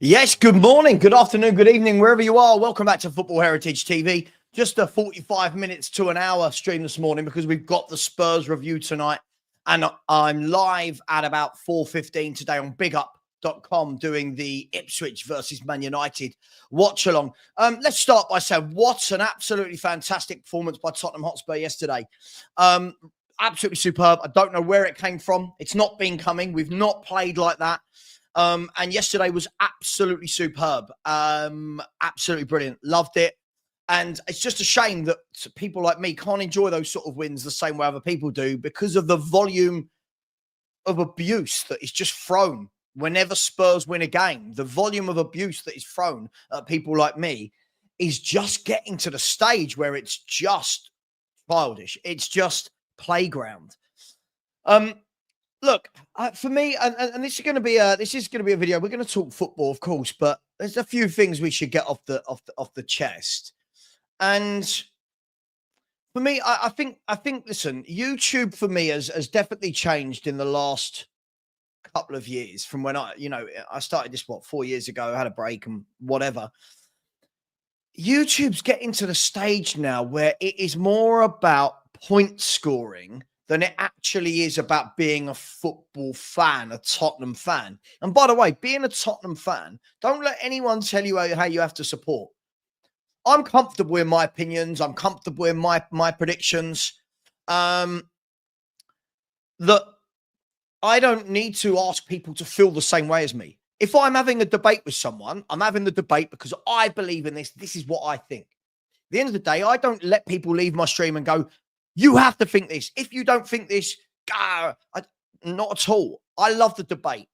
Yes, good morning, good afternoon, good evening, wherever you are. Welcome back to Football Heritage TV. Just a 45 minutes to an hour stream this morning because we've got the Spurs review tonight. And I'm live at about 4:15 today on bigup.com doing the Ipswich versus Man United watch along. Let's start by saying what an absolutely fantastic performance by Tottenham Hotspur yesterday. Absolutely superb. I don't know where it came from. It's not been coming. We've not played like that. And yesterday was absolutely superb. Absolutely brilliant. Loved it. And it's just a shame that people like me can't enjoy those sort of wins the same way other people do because of the volume of abuse that is just thrown whenever Spurs win a game. The volume of abuse that is thrown at people like me is just getting to the stage where it's just childish. It's just playground. Look, for me, and this is going to be a video. We're going to talk football, of course, but there's a few things we should get off the chest. And for me, I think. Listen, YouTube for me has definitely changed in the last couple of years. From when I started this 4 years ago. I had a break and whatever. YouTube's getting to the stage now where it is more about point scoring than it actually is about being a football fan, a Tottenham fan. And by the way, being a Tottenham fan, don't let anyone tell you how you have to support. I'm comfortable in my opinions. I'm comfortable in my predictions. That I don't need to ask people to feel the same way as me. If I'm having a debate with someone, I'm having the debate because I believe in this. This is what I think. At the end of the day, I don't let people leave my stream and go, you have to think this. If you don't think this, not at all. I love the debate.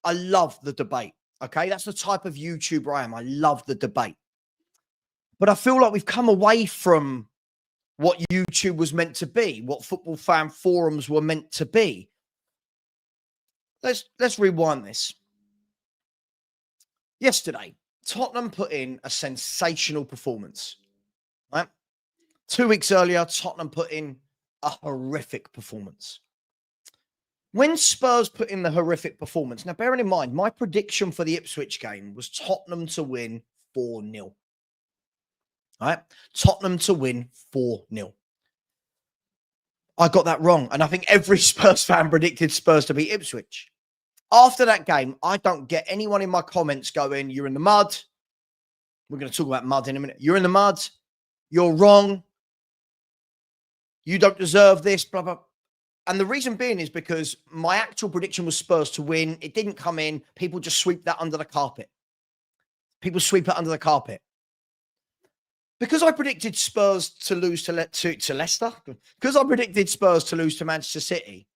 I love the debate. Okay, that's the type of YouTuber I am. I love the debate. But I feel like we've come away from what YouTube was meant to be, what football fan forums were meant to be. Let's rewind this. Yesterday, Tottenham put in a sensational performance. Right? 2 weeks earlier, Tottenham put in a horrific performance. When Spurs put in the horrific performance, now bearing in mind, my prediction for the Ipswich game was Tottenham to win 4-0. All right? Tottenham to win 4-0. I got that wrong. And I think every Spurs fan predicted Spurs to beat Ipswich. After that game, I don't get anyone in my comments going, you're in the mud. We're going to talk about mud in a minute. You're in the mud. You're wrong. You don't deserve this, blah, blah. And the reason being is because my actual prediction was Spurs to win. It didn't come in. People just sweep that under the carpet. People sweep it under the carpet. Because I predicted Spurs to lose to Leicester, because I predicted Spurs to lose to Manchester City,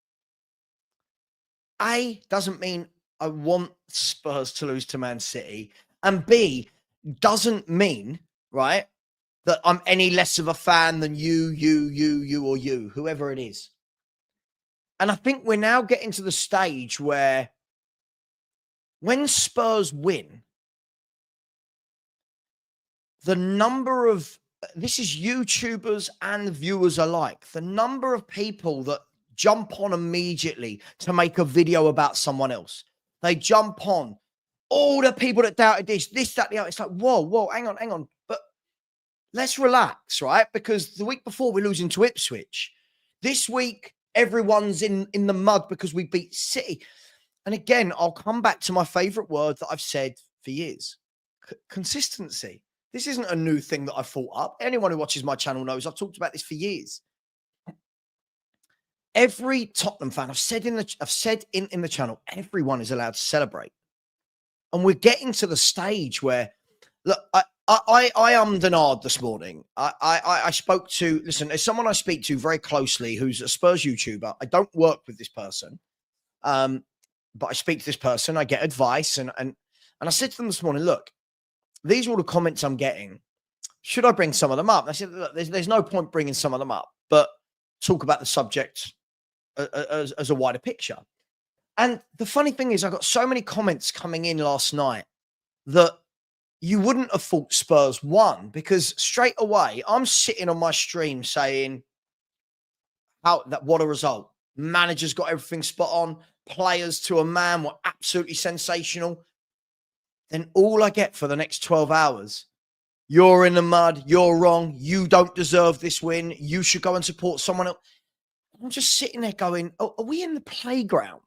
A, doesn't mean I want Spurs to lose to Man City. And B, doesn't mean, right, that I'm any less of a fan than you, or you, whoever it is. And I think we're now getting to the stage where when Spurs win, the number of, this is YouTubers and viewers alike, the number of people that jump on immediately to make a video about someone else. They jump on. All the people that doubted this, that, the other. It's like, whoa, hang on. But let's relax, right? Because the week before we're losing to Ipswich. This week, everyone's in the mud because we beat City. And again, I'll come back to my favorite word that I've said for years. Consistency. This isn't a new thing that I thought up. Anyone who watches my channel knows I've talked about this for years. Every Tottenham fan, I've said in the channel, everyone is allowed to celebrate. And we're getting to the stage where, look, I ummed and ahed this morning. I spoke to, listen, there's someone I speak to very closely who's a Spurs YouTuber. I don't work with this person, but I speak to this person. I get advice. And I said to them this morning, look, these are all the comments I'm getting. Should I bring some of them up? And I said, look, there's no point bringing some of them up, but talk about the subject as a wider picture. And the funny thing is, I got so many comments coming in last night that you wouldn't have thought Spurs won, because straight away I'm sitting on my stream saying, what a result. Manager's got everything spot on. Players to a man were absolutely sensational. then all I get for the next 12 hours, you're in the mud, you're wrong, you don't deserve this win, you should go and support someone else. I'm just sitting there going, oh, are we in the playground?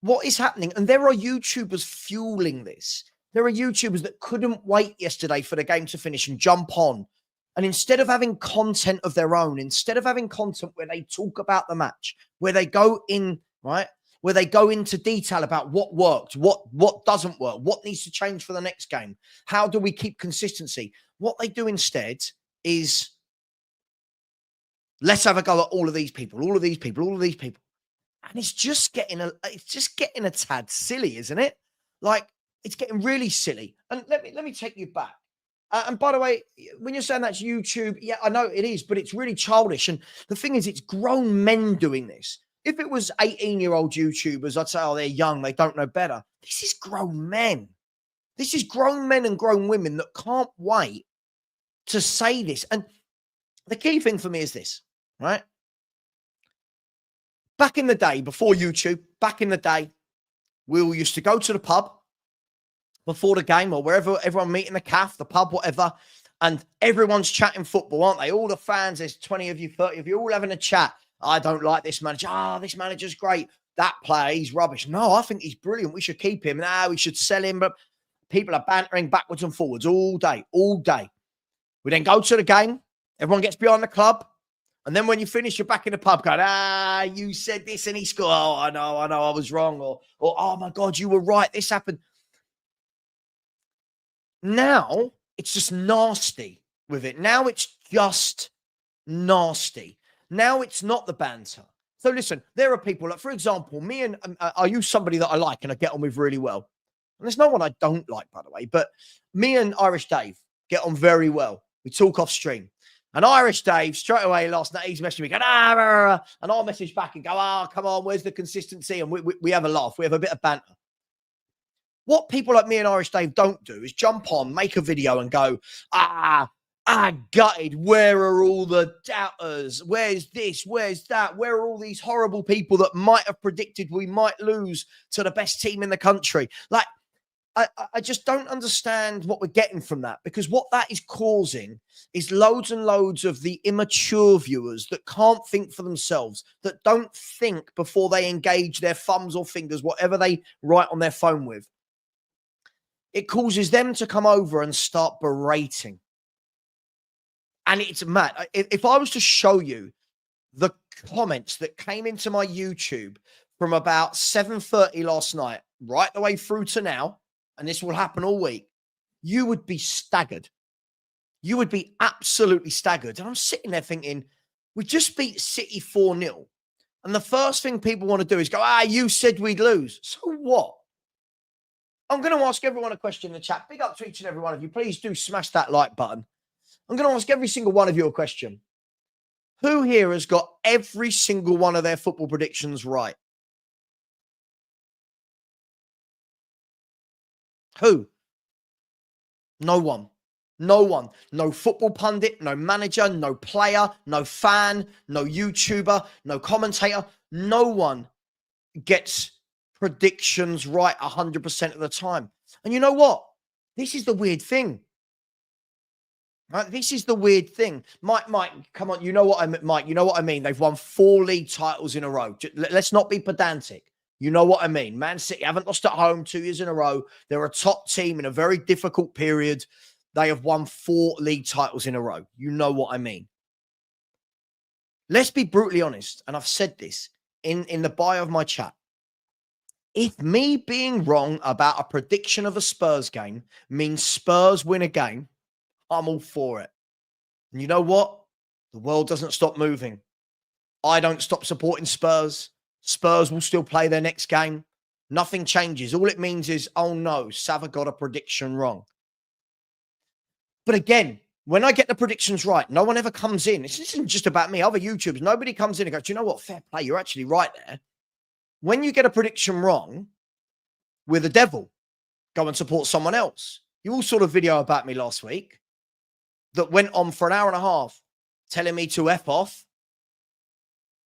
What is happening? And there are YouTubers fueling this. There are YouTubers that couldn't wait yesterday for the game to finish and jump on. And instead of having content of their own, instead of having content where they talk about the match, where they go in, right? Where they go into detail about what worked, what doesn't work, what needs to change for the next game. How do we keep consistency? What they do instead is, let's have a go at all of these people, all of these people, all of these people. And it's just getting a tad silly, isn't it? Like, it's getting really silly. And let me take you back. And by the way, when you're saying that's YouTube, yeah, I know it is, but it's really childish. And the thing is, it's grown men doing this. If it was 18-year-old YouTubers, I'd say, oh, they're young, they don't know better. This is grown men. This is grown men and grown women that can't wait to say this. And the key thing for me is this, right? Back in the day, before YouTube, back in the day, we all used to go to the pub before the game or wherever everyone meet in the cafe, the pub, whatever, and everyone's chatting football, aren't they? All the fans, there's 20 of you, 30 of you, all having a chat. I don't like this manager. This manager's great. That player, he's rubbish. No, I think he's brilliant. We should keep him. No, we should sell him. But people are bantering backwards and forwards all day, all day. We then go to the game. Everyone gets behind the club. And then when you finish, you're back in the pub going, you said this and he scored. Oh, I know, I was wrong. Or, oh my God, you were right. This happened. Now, it's just nasty with it. Now, it's just nasty. Now, it's not the banter. So listen, there are people, like, for example, me and I use somebody that I like and I get on with really well. And there's no one I don't like, by the way. But me and Irish Dave get on very well. We talk off stream. And Irish Dave, straight away last night, he's messaging me, going, and I'll message back and go, come on, where's the consistency? And we have a laugh. We have a bit of banter. What people like me and Irish Dave don't do is jump on, make a video and go, gutted. Where are all the doubters? Where's this? Where's that? Where are all these horrible people that might have predicted we might lose to the best team in the country? Like, I just don't understand what we're getting from that, because what that is causing is loads and loads of the immature viewers that can't think for themselves, that don't think before they engage their thumbs or fingers, whatever they write on their phone with. It causes them to come over and start berating. And it's mad. If I was to show you the comments that came into my YouTube from about 7:30 last night, right the way through to now, and this will happen all week, you would be staggered. You would be absolutely staggered. And I'm sitting there thinking, we just beat City 4-0. And the first thing people want to do is go, you said we'd lose. So what? I'm going to ask everyone a question in the chat. Big up to each and every one of you. Please do smash that like button. I'm going to ask every single one of you a question. Who here has got every single one of their football predictions right? Who? No one. No one. No football pundit, no manager, no player, no fan, no YouTuber, no commentator. No one gets predictions right 100% of the time. And you know what? This is the weird thing. Right? This is the weird thing. Mike, come on. You know what I mean, Mike? You know what I mean? They've won 4 league titles in a row. Let's not be pedantic. You know what I mean? Man City haven't lost at home 2 years in a row. They're a top team in a very difficult period. They have won 4 league titles in a row. You know what I mean? Let's be brutally honest. And I've said this in the bio of my chat. If me being wrong about a prediction of a Spurs game means Spurs win a game, I'm all for it. And you know what? The world doesn't stop moving. I don't stop supporting Spurs. Spurs will still play their next game. Nothing changes. All it means is, oh no, Savva got a prediction wrong. But again, when I get the predictions right, no one ever comes in. This isn't just about me. Other YouTubers, nobody comes in and goes, do you know what? Fair play. You're actually right there. When you get a prediction wrong, we're the devil. Go and support someone else. You all saw a video about me last week that went on for an hour and a half telling me to F off.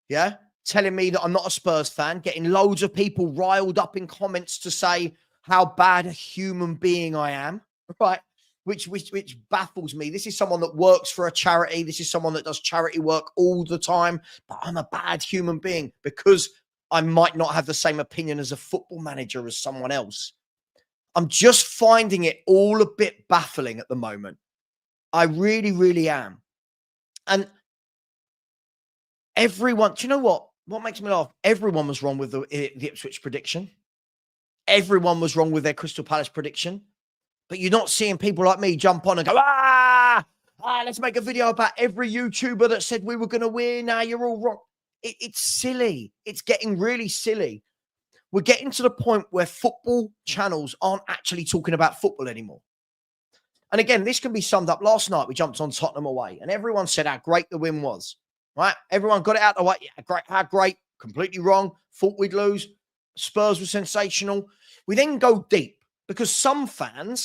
Yeah? Telling me that I'm not a Spurs fan, getting loads of people riled up in comments to say how bad a human being I am, right? Which baffles me. This is someone that works for a charity. This is someone that does charity work all the time, but I'm a bad human being because I might not have the same opinion as a football manager as someone else. I'm just finding it all a bit baffling at the moment. I really, really am. And everyone, do you know what? What makes me laugh? Everyone was wrong with the Ipswich prediction. Everyone was wrong with their Crystal Palace prediction. But you're not seeing people like me jump on and go, let's make a video about every YouTuber that said we were going to win. You're all wrong. It's silly. It's getting really silly. We're getting to the point where football channels aren't actually talking about football anymore. And again, this can be summed up. Last night, we jumped on Tottenham away, and everyone said how great the win was, right? Everyone got it out the way. Yeah, great, how great. Completely wrong. Thought we'd lose. Spurs were sensational. We then go deep because some fan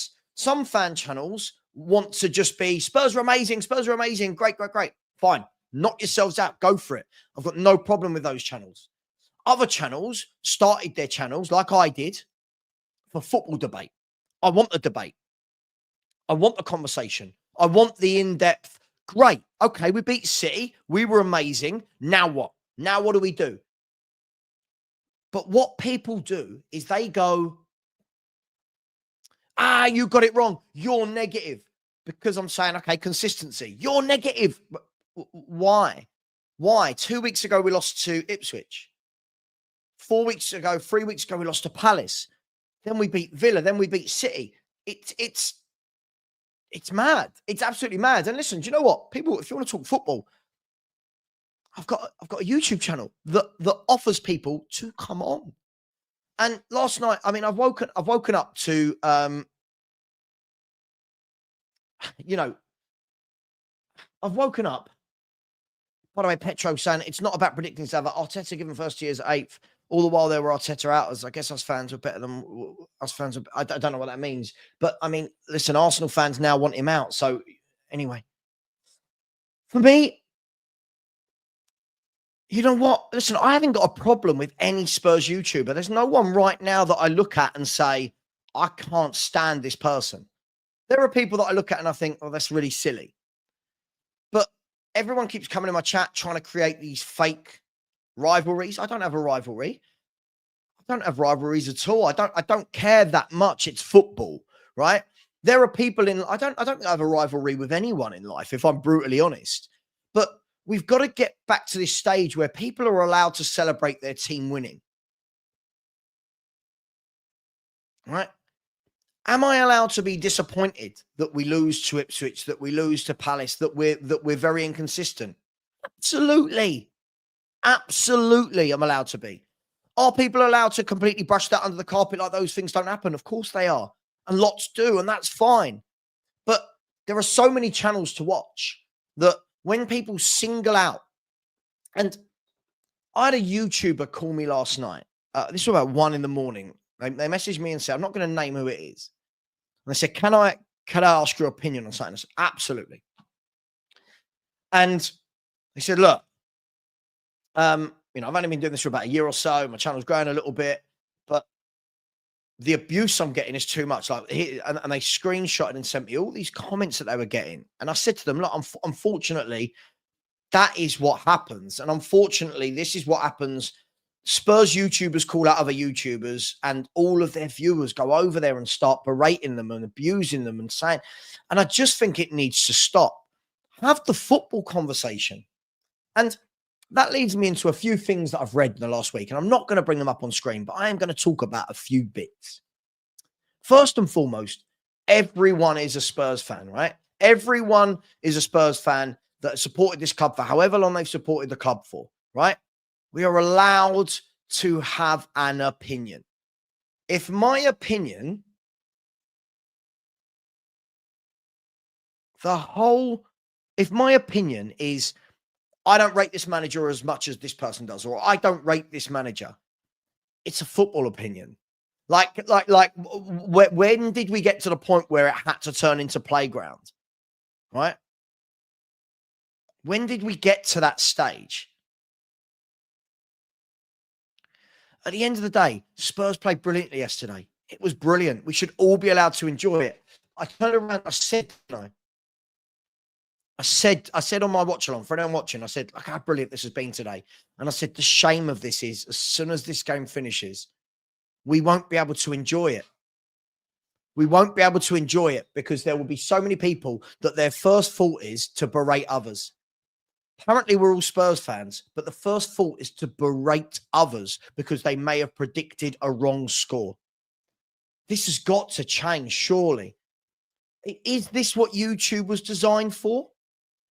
channels want to just be Spurs are amazing, great, great, great. Fine. Knock yourselves out. Go for it. I've got no problem with those channels. Other channels started their channels like I did for football debate. I want the debate. I want the conversation. I want the in-depth. Great. Okay, we beat City. We were amazing. Now what? Now what do we do? But what people do is they go, you got it wrong. You're negative. Because I'm saying, okay, consistency. You're negative. Why? Why? 2 weeks ago, we lost to Ipswich. 3 weeks ago, we lost to Palace. Then we beat Villa. Then we beat City. It's mad. It's absolutely mad. And listen, do you know what? People, if you want to talk football, I've got a YouTube channel that offers people to come on. And last night, I mean, I've woken up to I've woken up. By the way, Petro saying it's not about predicting Savva. Arteta given first years at 8th. All the while there were Arteta outers. I guess us fans were better than us fans. I don't know what that means. But I mean, listen, Arsenal fans now want him out. So anyway, for me, you know what? Listen, I haven't got a problem with any Spurs YouTuber. There's no one right now that I look at and say, I can't stand this person. There are people that I look at and I think, oh, that's really silly. But everyone keeps coming in my chat trying to create these fake rivalries. I don't have a rivalry. I don't have rivalries at all. I don't care that much. It's football, right? There are people I don't have a rivalry with anyone in life, if I'm brutally honest. But we've got to get back to this stage where people are allowed to celebrate their team winning. Right? Am I allowed to be disappointed that we lose to Ipswich, that we lose to Palace, that we're very inconsistent? Absolutely. Absolutely, I'm allowed to be. Are people allowed to completely brush that under the carpet like those things don't happen? Of course they are. And lots do, and that's fine. But there are so many channels to watch that when people single out, and I had a YouTuber call me last night. This was about 1 a.m. They messaged me and said, I'm not going to name who it is. And they said, can I ask your opinion on something? I said, absolutely. And they said, look, I've only been doing this for about a year or so. My channel's growing a little bit, but the abuse I'm getting is too much. And they screenshotted and sent me all these comments that they were getting. And I said to them, look, unfortunately, that is what happens. And unfortunately, this is what happens. Spurs YouTubers call out other YouTubers and all of their viewers go over there and start berating them and abusing them and saying, and I just think it needs to stop. Have the football conversation. And that leads me into a few things that I've read in the last week, and I'm not going to bring them up on screen, but I am going to talk about a few bits. First and foremost, everyone is a Spurs fan, right? Everyone is a Spurs fan that supported this club for however long they've supported the club for, right? We are allowed to have an opinion. If my opinion, is I don't rate this manager as much as this person does, or I don't rate this manager, it's a football opinion. When did we get to the point where it had to turn into playground, right? When did we get to that stage? At the end of the day, Spurs played brilliantly yesterday. It was brilliant. We should all be allowed to enjoy it. I turned around, I said, I said on my watch along, for anyone watching, I said, look how brilliant this has been today. And I said, the shame of this is as soon as this game finishes, we won't be able to enjoy it. We won't be able to enjoy it because there will be so many people that their first thought is to berate others. Apparently, we're all Spurs fans, but the first thought is to berate others because they may have predicted a wrong score. This has got to change, surely. Is this what YouTube was designed for?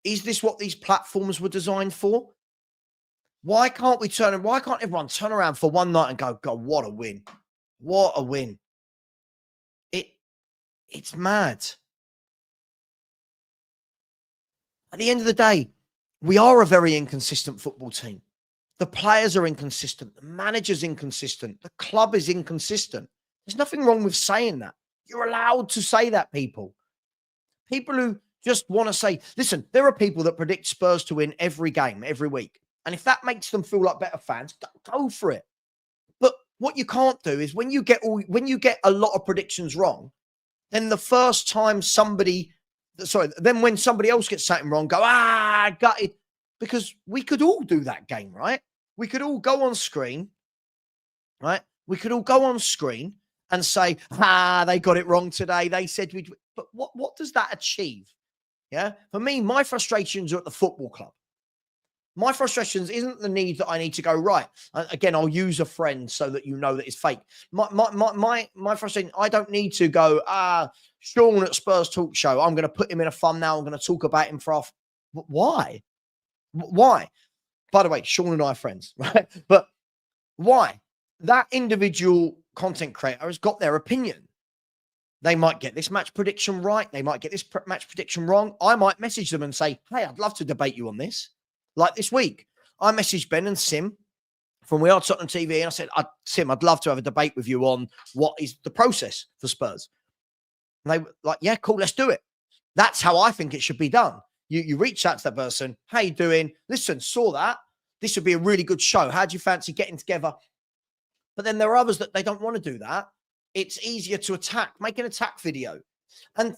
Is this what these platforms were designed for? Why can't everyone turn around for one night and go, God, what a win. What a win. It's mad. At the end of the day, we are a very inconsistent football team. The players are inconsistent. The manager's inconsistent. The club is inconsistent. There's nothing wrong with saying that. You're allowed to say that, people. People who just want to say, listen, there are people that predict Spurs to win every game, every week. And if that makes them feel like better fans, go for it. But what you can't do is when you get a lot of predictions wrong, then the first time when somebody else gets something wrong, go, got it. Because we could all do that game, right? We could all go on screen, right? We could all go on screen and say, they got it wrong today. They said we'd, but what does that achieve? Yeah. For me, my frustrations are at the football club. My frustrations isn't the need that I need to go, right. Again, I'll use a friend so that you know that it's fake. My frustration, I don't need to go, Sean at Spurs Talk Show, I'm going to put him in a thumbnail. I'm going to talk about him for off. Why? Why? By the way, Sean and I are friends, right? But why? That individual content creator has got their opinion. They might get this match prediction right. They might get this match prediction wrong. I might message them and say, hey, I'd love to debate you on this. Like this week, I messaged Ben and Sim from We Are Tottenham TV, and I said, Sim, I'd love to have a debate with you on what is the process for Spurs. And they were like, yeah, cool, let's do it. That's how I think it should be done. You reach out to that person. How you doing? Listen, saw that. This would be a really good show. How do you fancy getting together? But then there are others that they don't want to do that. It's easier to attack, make an attack video. And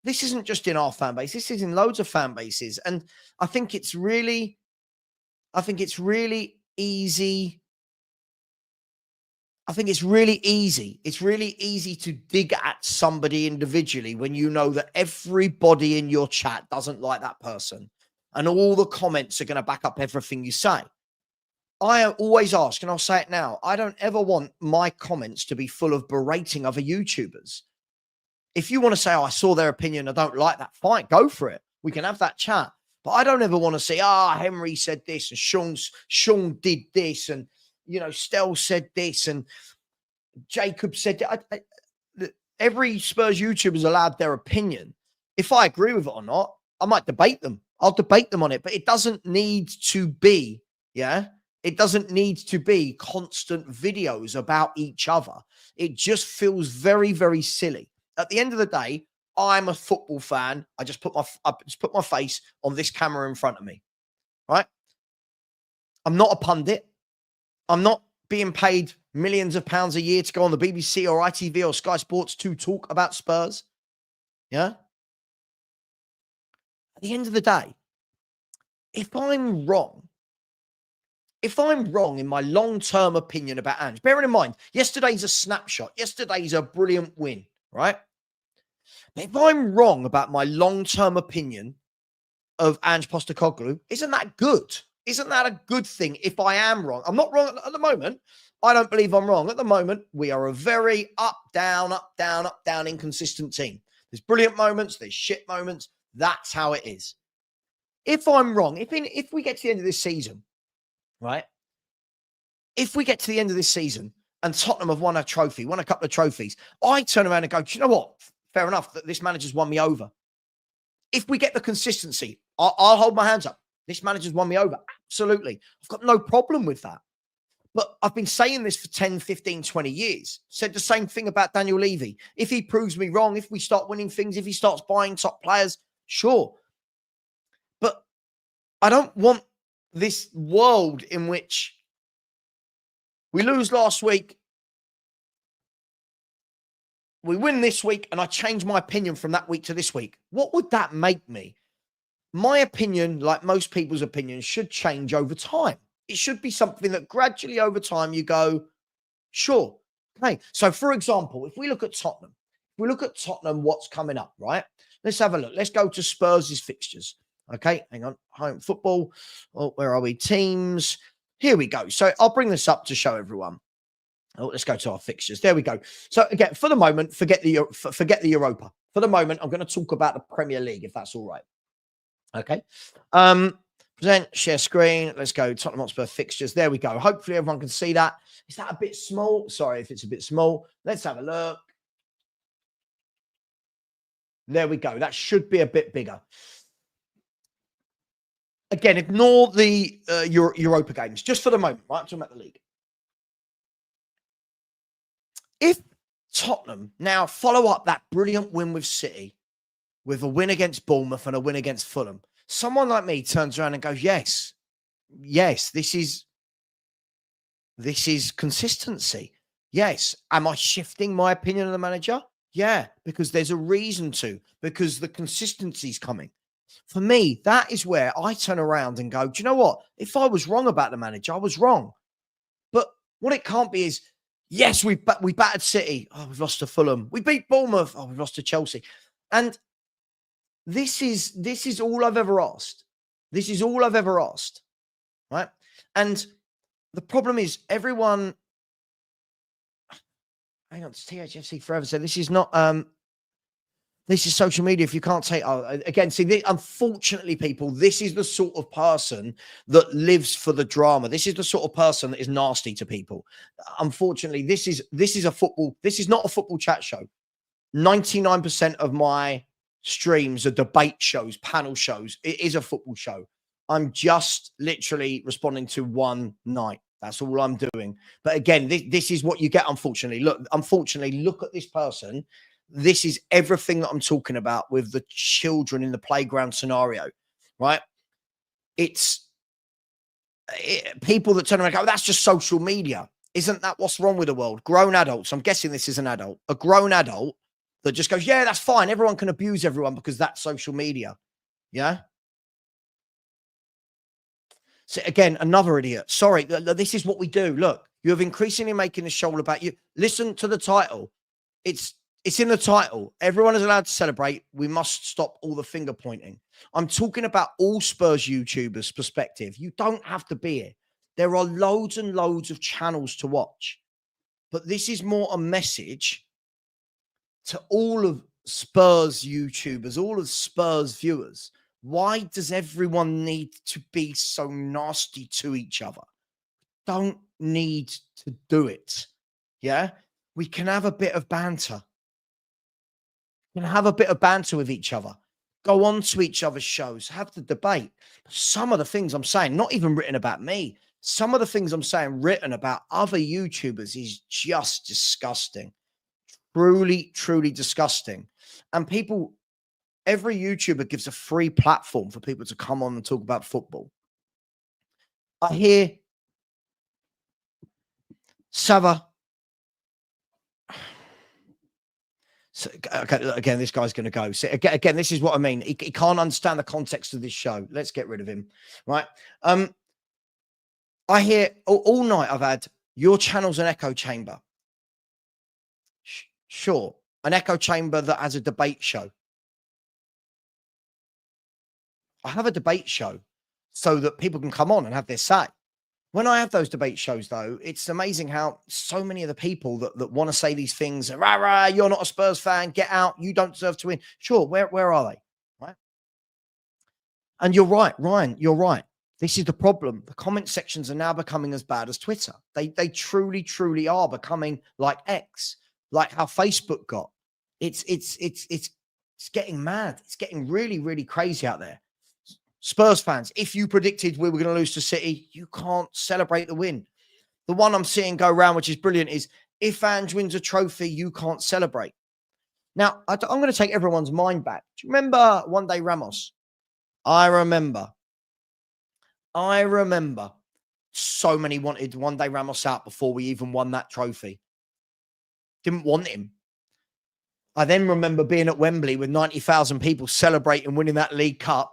this isn't just in our fan base. This is in loads of fan bases. And I think it's really easy. I think it's really easy. It's really easy to dig at somebody individually when you know that everybody in your chat doesn't like that person. And all the comments are going to back up everything you say. I always ask, and I'll say it now, I don't ever want my comments to be full of berating other YouTubers. If you want to say, I saw their opinion, I don't like that, fine, go for it. We can have that chat. But I don't ever want to say, Henry said this, and Sean did this, and, Stell said this, and Jacob said that. Every Spurs YouTuber is allowed their opinion. If I agree with it or not, I might debate them. I'll debate them on it, but it doesn't need to be, it doesn't need to be constant videos about each other. It just feels very, very silly. At the end of the day, I'm a football fan. I just put my face on this camera in front of me, right? I'm not a pundit. I'm not being paid millions of pounds a year to go on the BBC or ITV or Sky Sports to talk about Spurs. Yeah. At the end of the day, if I'm wrong in my long-term opinion about Ange, bearing in mind, yesterday's a snapshot. Yesterday's a brilliant win, right? If I'm wrong about my long-term opinion of Ange Postecoglou, isn't that good? Isn't that a good thing if I am wrong? I'm not wrong at the moment. I don't believe I'm wrong. At the moment, we are a very up, down, inconsistent team. There's brilliant moments. There's shit moments. That's how it is. If I'm wrong, if we get to the end of this season, right? If we get to the end of this season and Tottenham have won a couple of trophies, I turn around and go, do you know what? Fair enough that this manager's won me over. If we get the consistency, I'll hold my hands up. This manager's won me over. Absolutely. I've got no problem with that. But I've been saying this for 10, 15, 20 years. Said the same thing about Daniel Levy. If he proves me wrong, if we start winning things, if he starts buying top players, sure. But I don't want this world in which we lose last week. we win this week and I change my opinion from that week to this week, what would that make me? My opinion, like most people's opinions, should change over time. It should be something that gradually over time you go, sure. Okay. So, for example, if we look at Tottenham, what's coming up, right? Let's have a look. Let's go to Spurs' fixtures. Okay. Hang on. Home football. Oh, where are we? Teams. Here we go. So, I'll bring this up to show everyone. Oh, let's go to our fixtures. There we go. So, again, for the moment, forget the Europa. For the moment, I'm going to talk about the Premier League, if that's all right. Okay. Present, share screen. Let's go. Tottenham Hotspur fixtures. There we go. Hopefully everyone can see that. Is that a bit small? Sorry if it's a bit small. Let's have a look. There we go. That should be a bit bigger. Again, ignore the Europa games just for the moment, right? I'm talking about the league. If Tottenham now follow up that brilliant win with City with a win against Bournemouth and a win against Fulham, someone like me turns around and goes, yes, this is consistency. Yes. Am I shifting my opinion of the manager? Yeah, because there's a reason to, because the consistency's coming. For me, that is where I turn around and go, do you know what? If I was wrong about the manager, I was wrong. But what it can't be is, yes, we battered City. Oh, we've lost to Fulham. We beat Bournemouth. Oh, we've lost to Chelsea. And this is all I've ever asked. This is all I've ever asked, right? And the problem is everyone. Hang on, it's THFC Forever. So this is not. This is social media. If you can't take, again, see, unfortunately, people, this is the sort of person that lives for the drama. This is the sort of person that is nasty to people. Unfortunately, this is a football. This is not a football chat show. 99% of my streams are debate shows, panel shows. It is a football show. I'm just literally responding to one night. That's all I'm doing. But again, this is what you get, unfortunately. Look at this person. This is everything that I'm talking about with the children in the playground scenario, right? It's people that turn around and go, that's just social media. Isn't that what's wrong with the world? Grown adults. I'm guessing this is an adult. A grown adult that just goes, yeah, that's fine. Everyone can abuse everyone because that's social media. Yeah. So again, another idiot. Sorry, this is what we do. Look, you have increasingly making the show all about you. Listen to the title. It's in the title. Everyone is allowed to celebrate. We must stop all the finger pointing. I'm talking about all Spurs YouTubers' perspective. You don't have to be here. There are loads and loads of channels to watch. But this is more a message to all of Spurs YouTubers, all of Spurs viewers. Why does everyone need to be so nasty to each other? Don't need to do it. Yeah? We can have a bit of banter. We can have a bit of banter with each other. Go on to each other's shows. Have the debate. Some of the things I'm saying, not even written about me, some of the things I'm saying written about other YouTubers is just disgusting. Truly, truly disgusting. And people, every YouTuber gives a free platform for people to come on and talk about football. I hear Savva. So, okay, again, this guy's going to go. So, again, this is what I mean. He can't understand the context of this show. Let's get rid of him, right? I hear all night I've had, your channel's an echo chamber. Sure, an echo chamber that has a debate show. I have a debate show so that people can come on and have their say. When I have those debate shows, though, it's amazing how so many of the people that want to say these things, rah, rah, you're not a Spurs fan, get out, you don't deserve to win. Sure, where are they? Right? And you're right, Ryan, you're right. This is the problem. The comment sections are now becoming as bad as Twitter. They truly, truly are becoming like X, like how Facebook got. It's getting mad. It's getting really, really crazy out there. Spurs fans, if you predicted we were going to lose to City, you can't celebrate the win. The one I'm seeing go around, which is brilliant, is if Ange wins a trophy, you can't celebrate. Now, I'm going to take everyone's mind back. Do you remember One Day Ramos? I remember. So many wanted One Day Ramos out before we even won that trophy. Didn't want him. I then remember being at Wembley with 90,000 people celebrating winning that League Cup.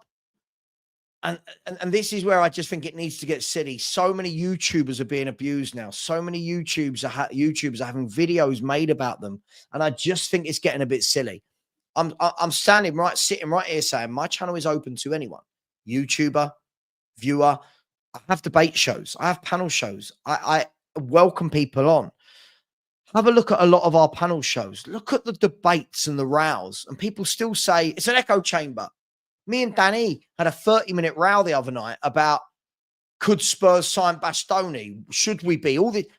And this is where I just think it needs to get silly. So many YouTubers are being abused now. So many YouTubers are having videos made about them, and I just think it's getting a bit silly. I'm sitting right here saying my channel is open to anyone, YouTuber, viewer. I have debate shows. I have panel shows. I welcome people on. Have a look at a lot of our panel shows. Look at the debates and the rows, and people still say it's an echo chamber. Me and Danny had a 30-minute row the other night about could Spurs sign Bastoni? Should we be? All the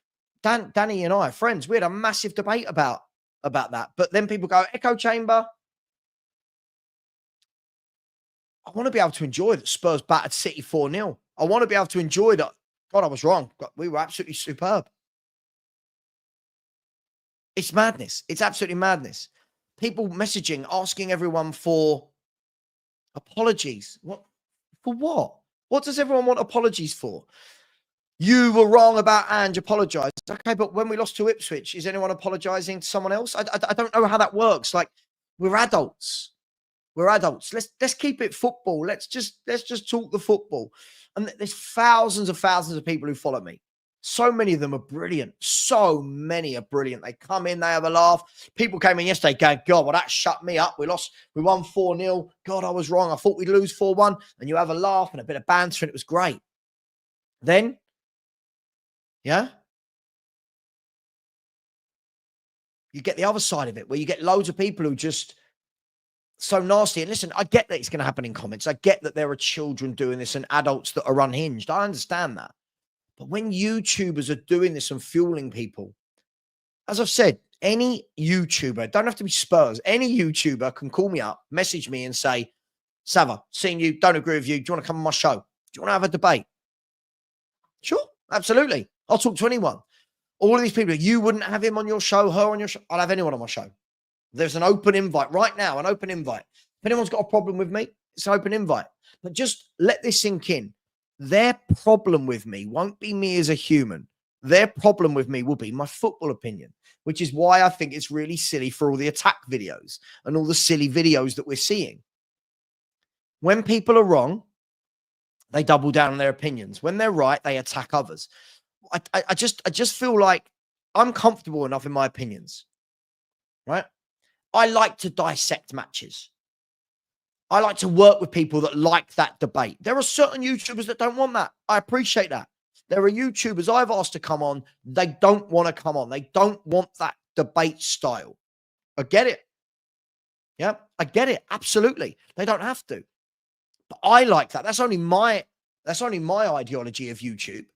Danny and I are friends. We had a massive debate about that. But then people go, echo chamber. I want to be able to enjoy that Spurs battered City 4-0. I want to be able to enjoy that. God, I was wrong. We were absolutely superb. It's madness. It's absolutely madness. People messaging, asking everyone for apologies. What? For what? What does everyone want apologies for? You were wrong about Ange, apologise. Okay, but when we lost to Ipswich, is anyone apologising to someone else? I don't know how that works. Like, we're adults. We're adults. Let's keep it football. Let's just talk the football. And there's thousands of people who follow me. So many of them are brilliant. So many are brilliant. They come in, they have a laugh. People came in yesterday going, God, well, that shut me up. We won 4-0. God, I was wrong. I thought we'd lose 4-1. And you have a laugh and a bit of banter, and it was great. Then, yeah, you get the other side of it where you get loads of people who just so nasty. And listen, I get that it's going to happen in comments. I get that there are children doing this and adults that are unhinged. I understand that. But when YouTubers are doing this and fueling people, as I've said, any YouTuber, don't have to be Spurs, any YouTuber can call me up, message me and say, Savva, seeing you, don't agree with you. Do you want to come on my show? Do you want to have a debate? Sure, absolutely. I'll talk to anyone. All of these people, you wouldn't have him on your show, her on your show. I'll have anyone on my show. There's an open invite right now, an open invite. If anyone's got a problem with me, it's an open invite. But just let this sink in. Their problem with me won't be me as a human. Their problem with me will be my football opinion, which is why I think it's really silly for all the attack videos and all the silly videos that we're seeing. When people are wrong, they double down on their opinions. When they're right, they attack others. I just feel like I'm comfortable enough in my opinions, right? I like to dissect matches. I like to work with people that like that debate. There are certain YouTubers that don't want that. I appreciate that. There are YouTubers I've asked to come on. They don't want to come on. They don't want that debate style. I get it. Yeah, I get it. Absolutely. They don't have to. But I like that. That's only my ideology of YouTube.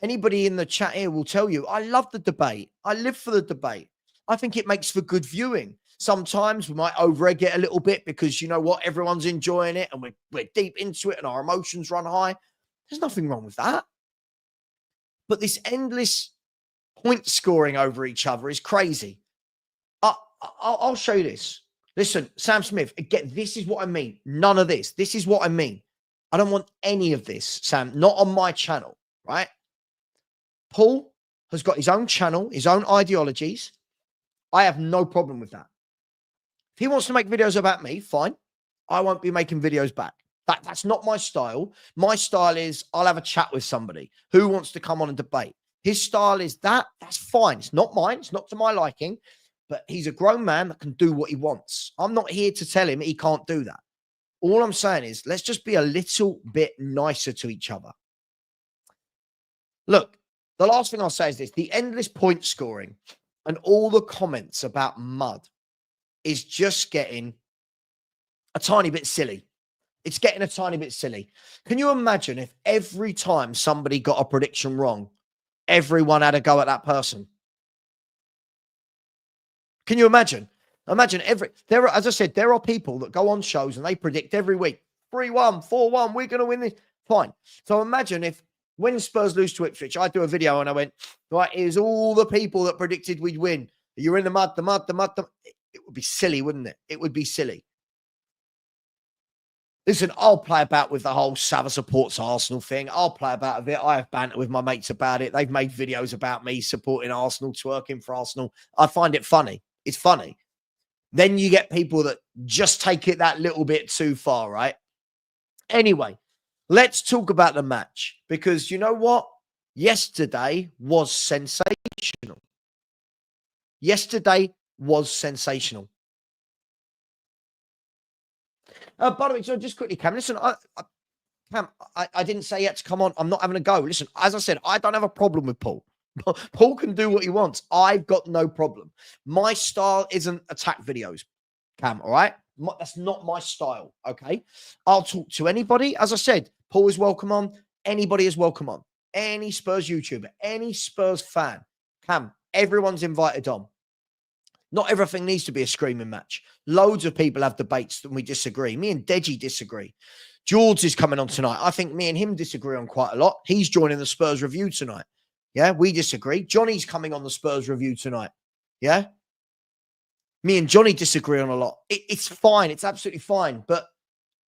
Anybody in the chat here will tell you, I love the debate. I live for the debate. I think it makes for good viewing. Sometimes we might over-egg it a little bit because, you know what, everyone's enjoying it and we're deep into it and our emotions run high. There's nothing wrong with that. But this endless point scoring over each other is crazy. I'll show you this. Listen, Sam Smith, again, this is what I mean. None of this. This is what I mean. I don't want any of this, Sam, not on my channel, right? Paul has got his own channel, his own ideologies. I have no problem with that. If he wants to make videos about me, fine. I won't be making videos back. That's not my style. My style is I'll have a chat with somebody who wants to come on and debate. His style is that. That's fine. It's not mine. It's not to my liking. But he's a grown man that can do what he wants. I'm not here to tell him he can't do that. All I'm saying is let's just be a little bit nicer to each other. Look, the last thing I'll say is this. The endless point scoring and all the comments about mud is just getting a tiny bit silly. It's getting a tiny bit silly. Can you imagine if every time somebody got a prediction wrong, everyone had a go at that person? Can you imagine? Imagine as I said, there are people that go on shows and they predict every week, 3-1, 4-1, we're going to win this. Fine. So imagine if when Spurs lose to Ipswich, I do a video and I went, right, here's all the people that predicted we'd win. You're in the mud. It would be silly, wouldn't it? It would be silly. Listen, I'll play about with the whole Savva supports Arsenal thing. I'll play about with it. I have banter with my mates about it. They've made videos about me supporting Arsenal, twerking for Arsenal. I find it funny. It's funny. Then you get people that just take it that little bit too far, right? Anyway, let's talk about the match, because you know what? Yesterday was sensational. Yesterday was sensational. By the way, so just quickly, Cam, listen, Cam, I didn't say yet to come on. I'm not having a go. Listen, as I said, I don't have a problem with Paul. Paul can do what he wants. I've got no problem. My style isn't attack videos, Cam, all right? That's not my style, okay? I'll talk to anybody. As I said, Paul is welcome on. Anybody is welcome on. Any Spurs YouTuber, any Spurs fan. Cam, everyone's invited on. Not everything needs to be a screaming match. Loads of people have debates and we disagree. Me and Deji disagree. George is coming on tonight. I think me and him disagree on quite a lot. He's joining the Spurs review tonight. Yeah, we disagree. Johnny's coming on the Spurs review tonight. Yeah. Me and Johnny disagree on a lot. It's fine. It's absolutely fine. But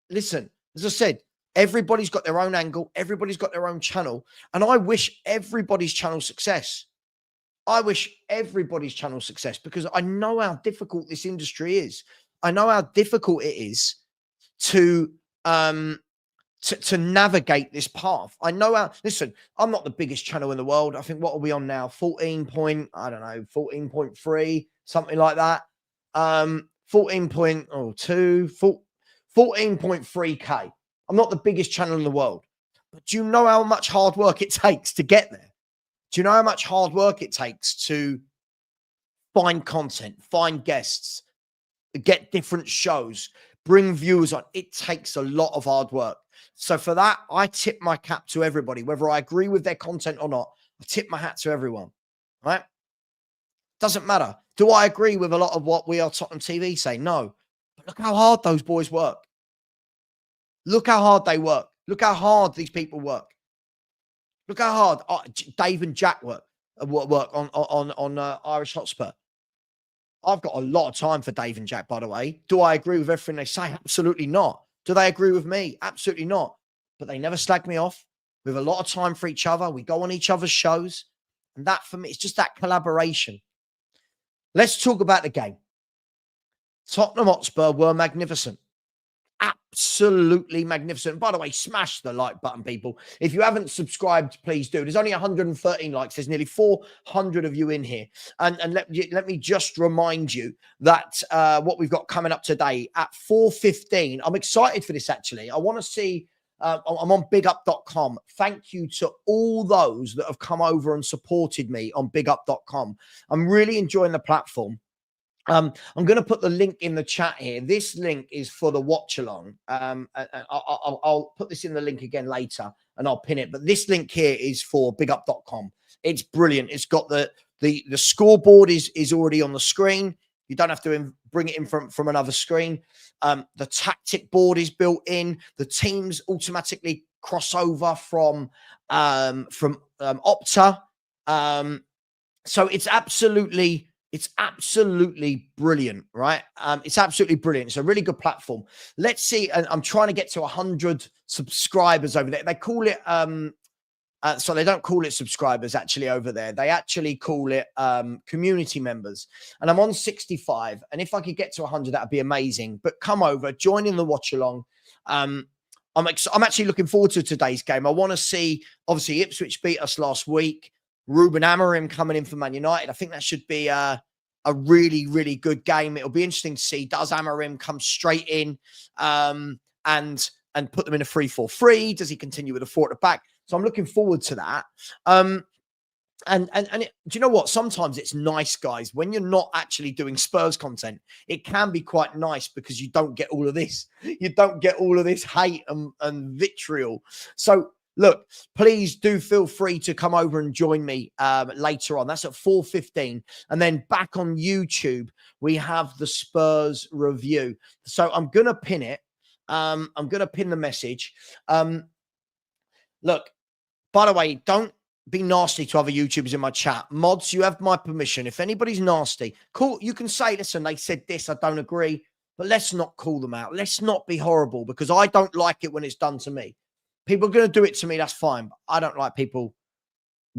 listen, as I said, everybody's got their own angle. Everybody's got their own channel. And I wish everybody's channel success. I wish everybody's channel success, because I know how difficult this industry is. I know how difficult it is to navigate this path. I know how, listen, I'm not the biggest channel in the world. I think, what are we on now? 14.3, something like that. 14.3K. I'm not the biggest channel in the world. But do you know how much hard work it takes to get there? Do you know how much hard work it takes to find content, find guests, get different shows, bring viewers on? It takes a lot of hard work. So for that, I tip my cap to everybody, whether I agree with their content or not. I tip my hat to everyone, right? Doesn't matter. Do I agree with a lot of what We Are Tottenham TV say? No. But look how hard those boys work. Look how hard they work. Look how hard these people work. Look how hard Dave and Jack work on Irish Hotspur. I've got a lot of time for Dave and Jack, by the way. Do I agree with everything they say? Absolutely not. Do they agree with me? Absolutely not. But they never slag me off. We have a lot of time for each other. We go on each other's shows. And that, for me, it's just that collaboration. Let's talk about the game. Tottenham Hotspur were magnificent. Absolutely magnificent. By the way, smash the like button, people. If you haven't subscribed, please do. There's only 113 likes. There's nearly 400 of you in here. And let me just remind you that what we've got coming up today at 4:15. I'm excited for this, actually. I want to see, I'm on bigup.com. Thank you to all those that have come over and supported me on bigup.com. I'm really enjoying the platform. I'm going to put the link in the chat here. This link is for the watch along. I'll put this in the link again later and I'll pin it. But this link here is for bigup.com. It's brilliant. It's got the scoreboard is already on the screen. You don't have to bring it in from another screen. The tactic board is built in. The teams automatically cross over from Opta. So it's absolutely brilliant, right? It's absolutely brilliant. It's a really good platform. Let's see. And I'm trying to get to 100 subscribers over there. They call it, so they don't call it subscribers actually over there. They actually call it community members. And I'm on 65. And if I could get to 100, that'd be amazing. But come over, join in the watch along. I'm actually looking forward to today's game. I want to see, obviously, Ipswich beat us last week. Ruben Amorim coming in for Man United. I think that should be a really, really good game. It'll be interesting to see, does Amorim come straight in and put them in a 3-4-3? Does he continue with a 4 at the back? So I'm looking forward to that. Do you know what? Sometimes it's nice, guys, when you're not actually doing Spurs content. It can be quite nice because you don't get all of this. You don't get all of this hate and vitriol. So look, please do feel free to come over and join me later on. That's at 4:15. And then back on YouTube, we have the Spurs review. So I'm going to pin it. I'm going to pin the message. Look, by the way, don't be nasty to other YouTubers in my chat. Mods, you have my permission. If anybody's nasty, cool. You can say, listen, they said this, I don't agree. But let's not call them out. Let's not be horrible, because I don't like it when it's done to me. People are going to do it to me, that's fine. But I don't like people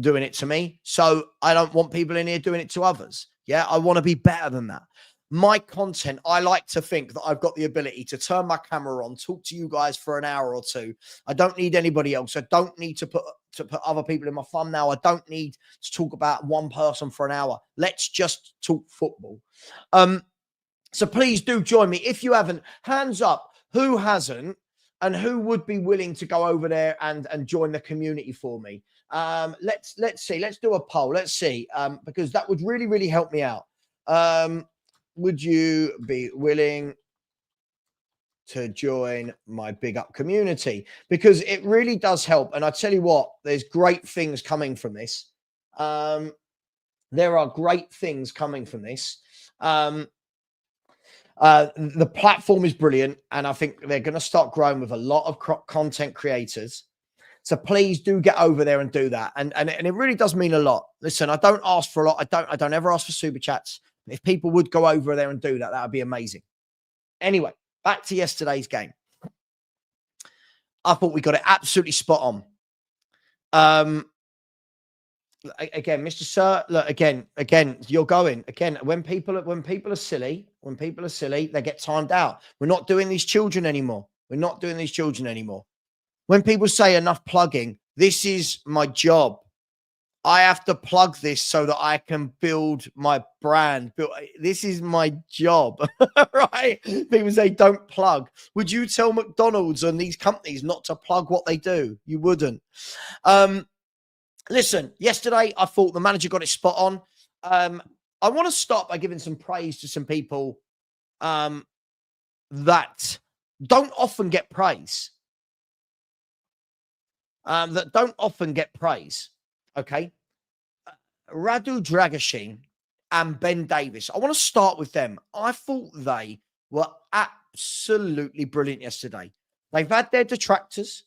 doing it to me. So I don't want people in here doing it to others. Yeah, I want to be better than that. my content, I like to think that I've got the ability to turn my camera on, talk to you guys for an hour or two. I don't need anybody else. I don't need to put other people in my thumbnail. I don't need to talk about one person for an hour. Let's just talk football. So please do join me. If you haven't, hands up, who hasn't and who would be willing to go over there and join the community for me? Let's see. Let's do a poll. Let's see. Because that would really, really help me out. Would you be willing to join my big up community? Because it really does help. And I tell you what, there's great things coming from this. There are great things coming from this. The platform is brilliant, and I think they're going to start growing with a lot of content creators. So please do get over there and do that. And it really does mean a lot. Listen, I don't ask for a lot. I don't ever ask for super chats. If people would go over there and do that, that would be amazing. Anyway, back to yesterday's game. I thought we got it absolutely spot on. Again, Mr. Sir, look, again, you're going again. When people are silly, they get timed out. We're not doing these children anymore. When people say enough plugging, this is my job. I have to plug this so that I can build my brand. This is my job, right? People say don't plug. Would you tell McDonald's and these companies not to plug what they do? You wouldn't. Listen, yesterday I thought the manager got it spot on. I want to start by giving some praise to some people that don't often get praise. Okay. Radu Dragashin and Ben Davis. I want to start with them. I thought they were absolutely brilliant yesterday. They've had their detractors.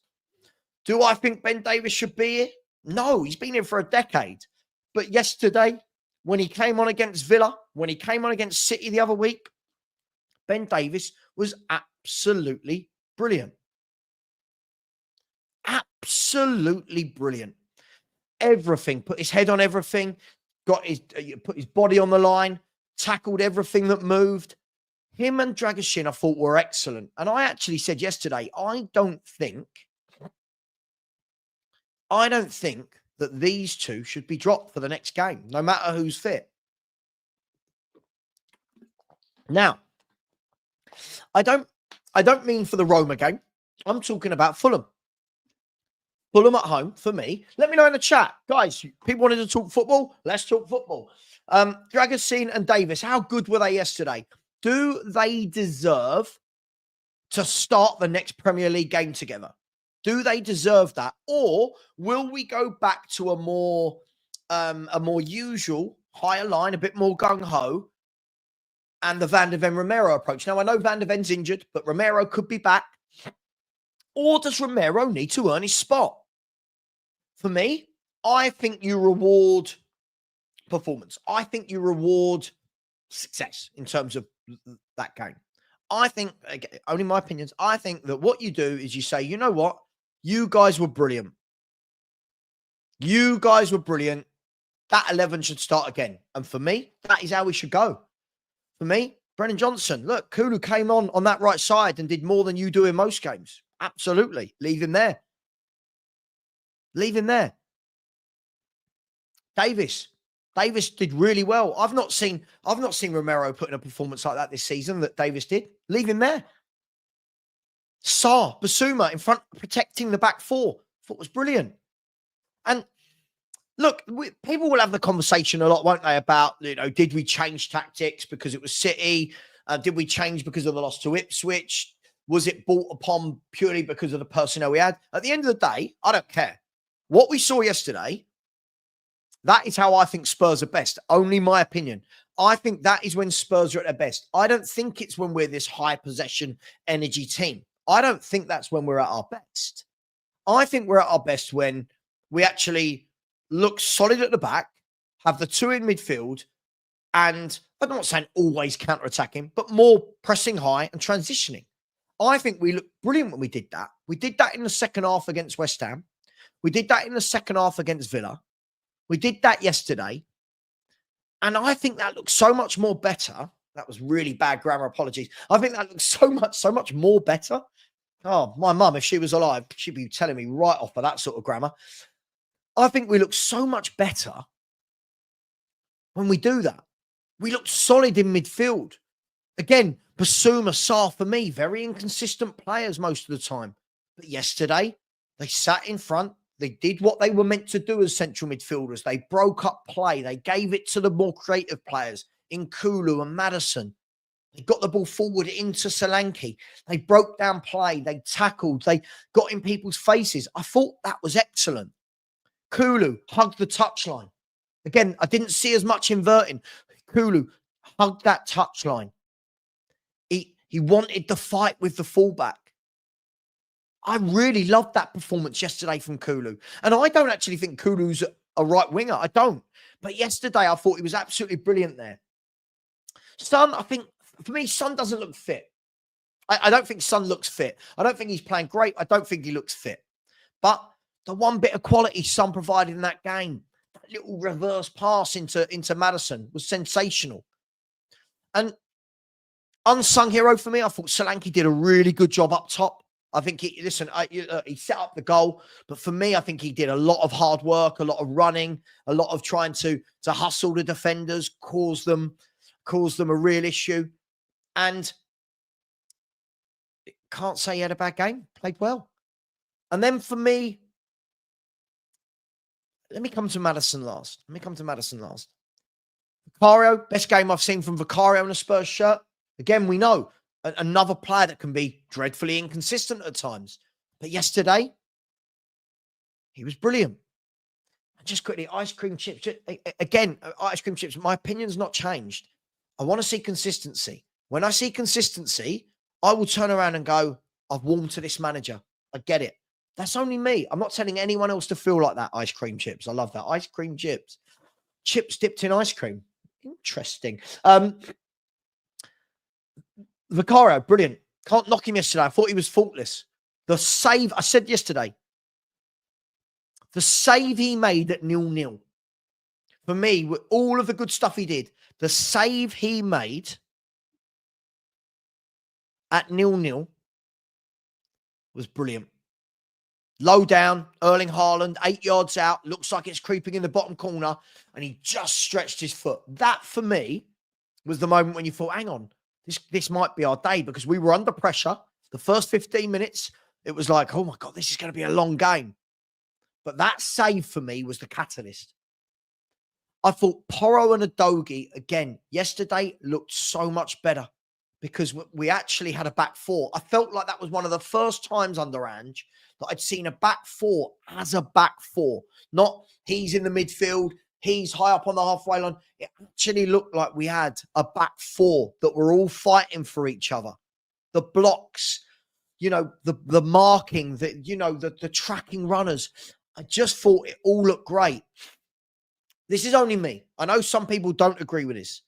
Do I think Ben Davis should be here? No, he's been here for a decade. But yesterday, when he came on against Villa, when he came on against City the other week, Ben Davis was absolutely brilliant. Absolutely brilliant. Everything, put his head on everything, put his body on the line, tackled everything that moved. Him and Dragashin, I thought, were excellent. And I actually said yesterday, I don't think that these two should be dropped for the next game, no matter who's fit. Now, I don't mean for the Roma game. I'm talking about Fulham. Fulham at home, for me. Let me know in the chat. Guys, people wanted to talk football? Let's talk football. Dragashin and Davis, how good were they yesterday? Do they deserve to start the next Premier League game together? Do they deserve that? Or will we go back to a more usual, higher line, a bit more gung-ho, and the Van der Ven Romero approach? Now, I know Van der Ven's injured, but Romero could be back. Or does Romero need to earn his spot? For me, I think you reward performance. I think you reward success in terms of that game. I think, only my opinions, I think that what you do is you say, you know what? You guys were brilliant. That 11 should start again. And for me, that is how we should go. For me, Brennan Johnson, look, Kulu came on that right side and did more than you do in most games. Absolutely. Leave him there. Davis did really well. I've not seen Romero put in a performance like that this season that Davis did. Leave him there. Basuma in front, protecting the back four. Thought was brilliant. And look, people will have the conversation a lot, won't they, about, did we change tactics because it was City? Did we change because of the loss to Ipswich? Was it brought upon purely because of the personnel we had? At the end of the day, I don't care. What we saw yesterday, that is how I think Spurs are best. Only my opinion. I think that is when Spurs are at their best. I don't think it's when we're this high possession energy team. I don't think that's when we're at our best. I think we're at our best when we actually look solid at the back, have the two in midfield, and I'm not saying always counter-attacking, but more pressing high and transitioning. I think we looked brilliant when we did that. We did that in the second half against West Ham. We did that in the second half against Villa. We did that yesterday. And I think that looks so much more better That was really bad grammar. Apologies. I think that looks so much more better. Oh, my mum, if she was alive, she'd be telling me right off of that sort of grammar. I think we look so much better when we do that. We look solid in midfield. Again, Basuma, Sarr, for me, very inconsistent players most of the time. But yesterday, they sat in front. They did what they were meant to do as central midfielders. They broke up play. They gave it to the more creative players in Kulu and Maddison. They got the ball forward into Solanke. They broke down play. They tackled. They got in people's faces. I thought that was excellent. Kulu hugged the touchline. Again, I didn't see as much inverting. Kulu hugged that touchline. He wanted the fight with the fullback. I really loved that performance yesterday from Kulu. And I don't actually think Kulu's a right winger. I don't. But yesterday, I thought he was absolutely brilliant there. Son, I think, for me, Son doesn't look fit. I don't think Son looks fit. I don't think he's playing great. I don't think he looks fit. But the one bit of quality Son provided in that game, that little reverse pass into Maddison was sensational. And unsung hero for me, I thought Solanke did a really good job up top. I think he set up the goal, but for me, I think he did a lot of hard work, a lot of running, a lot of trying to hustle the defenders, cause them a real issue. And can't say he had a bad game, played well. And then for me, let me come to Maddison last. Vicario, best game I've seen from Vicario in a Spurs shirt. Again, we know another player that can be dreadfully inconsistent at times. But yesterday, he was brilliant. And just quickly, ice cream chips. Again, ice cream chips, my opinion's not changed. I want to see consistency. When I see consistency, I will turn around and go, I've warmed to this manager. I get it. That's only me. I'm not telling anyone else to feel like that, ice cream chips. I love that. Ice cream chips. Chips dipped in ice cream. Interesting. Vicario, brilliant. Can't knock him yesterday. I thought he was faultless. The save, I said yesterday, the save he made at 0-0, for me, with all of the good stuff he did, the save he made at 0-0 was brilliant. Low down, Erling Haaland, 8 yards out, looks like it's creeping in the bottom corner, and he just stretched his foot. That, for me, was the moment when you thought, hang on, this might be our day, because we were under pressure. The first 15 minutes, it was like, oh my God, this is going to be a long game. But that save for me was the catalyst. I thought Porro and Udogie, again, yesterday looked so much better because we actually had a back four. I felt like that was one of the first times under Ange that I'd seen a back four as a back four. Not he's in the midfield, he's high up on the halfway line. It actually looked like we had a back four that were all fighting for each other. The blocks, the marking, the tracking runners. I just thought it all looked great. This is only me. I know some people don't agree with this.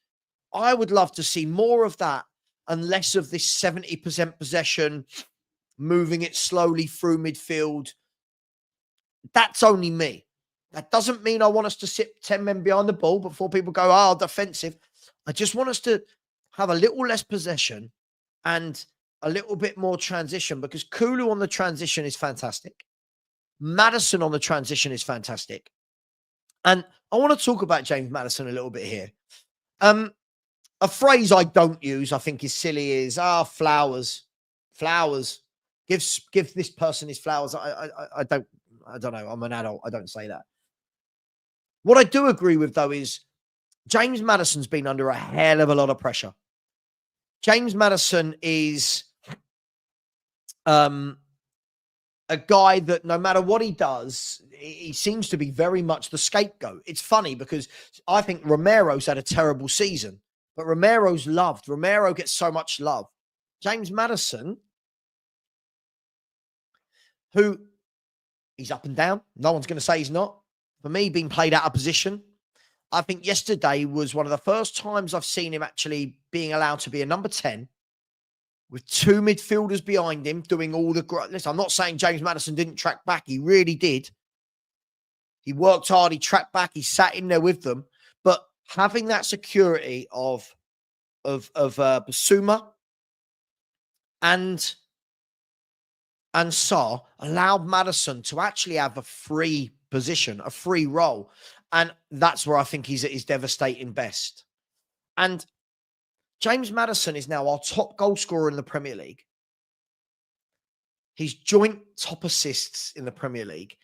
I would love to see more of that and less of this 70% possession, moving it slowly through midfield. That's only me. That doesn't mean I want us to sit 10 men behind the ball before people go, defensive. I just want us to have a little less possession and a little bit more transition, because Kulu on the transition is fantastic. Maddison on the transition is fantastic. And I want to talk about James Maddison a little bit here. A phrase I don't use, I think is silly, is, flowers. Flowers. Give this person his flowers. I don't know. I'm an adult. I don't say that. What I do agree with, though, is James Maddison's been under a hell of a lot of pressure. James Maddison is a guy that no matter what he does, he seems to be very much the scapegoat. It's funny because I think Romero's had a terrible season, but Romero's loved. Romero gets so much love. James Maddison, who he's up and down. No one's going to say he's not. For me, being played out of position. I think yesterday was one of the first times I've seen him actually being allowed to be a number 10 with two midfielders behind him doing all the... Listen, I'm not saying James Maddison didn't track back. He really did. He worked hard. He tracked back. He sat in there with them. But having that security of Basuma and Sarr allowed Maddison to actually have a free position, a free role. And that's where I think he's at his devastating best. And James Maddison is now our top goal scorer in the Premier League. He's joint top assists in the Premier League.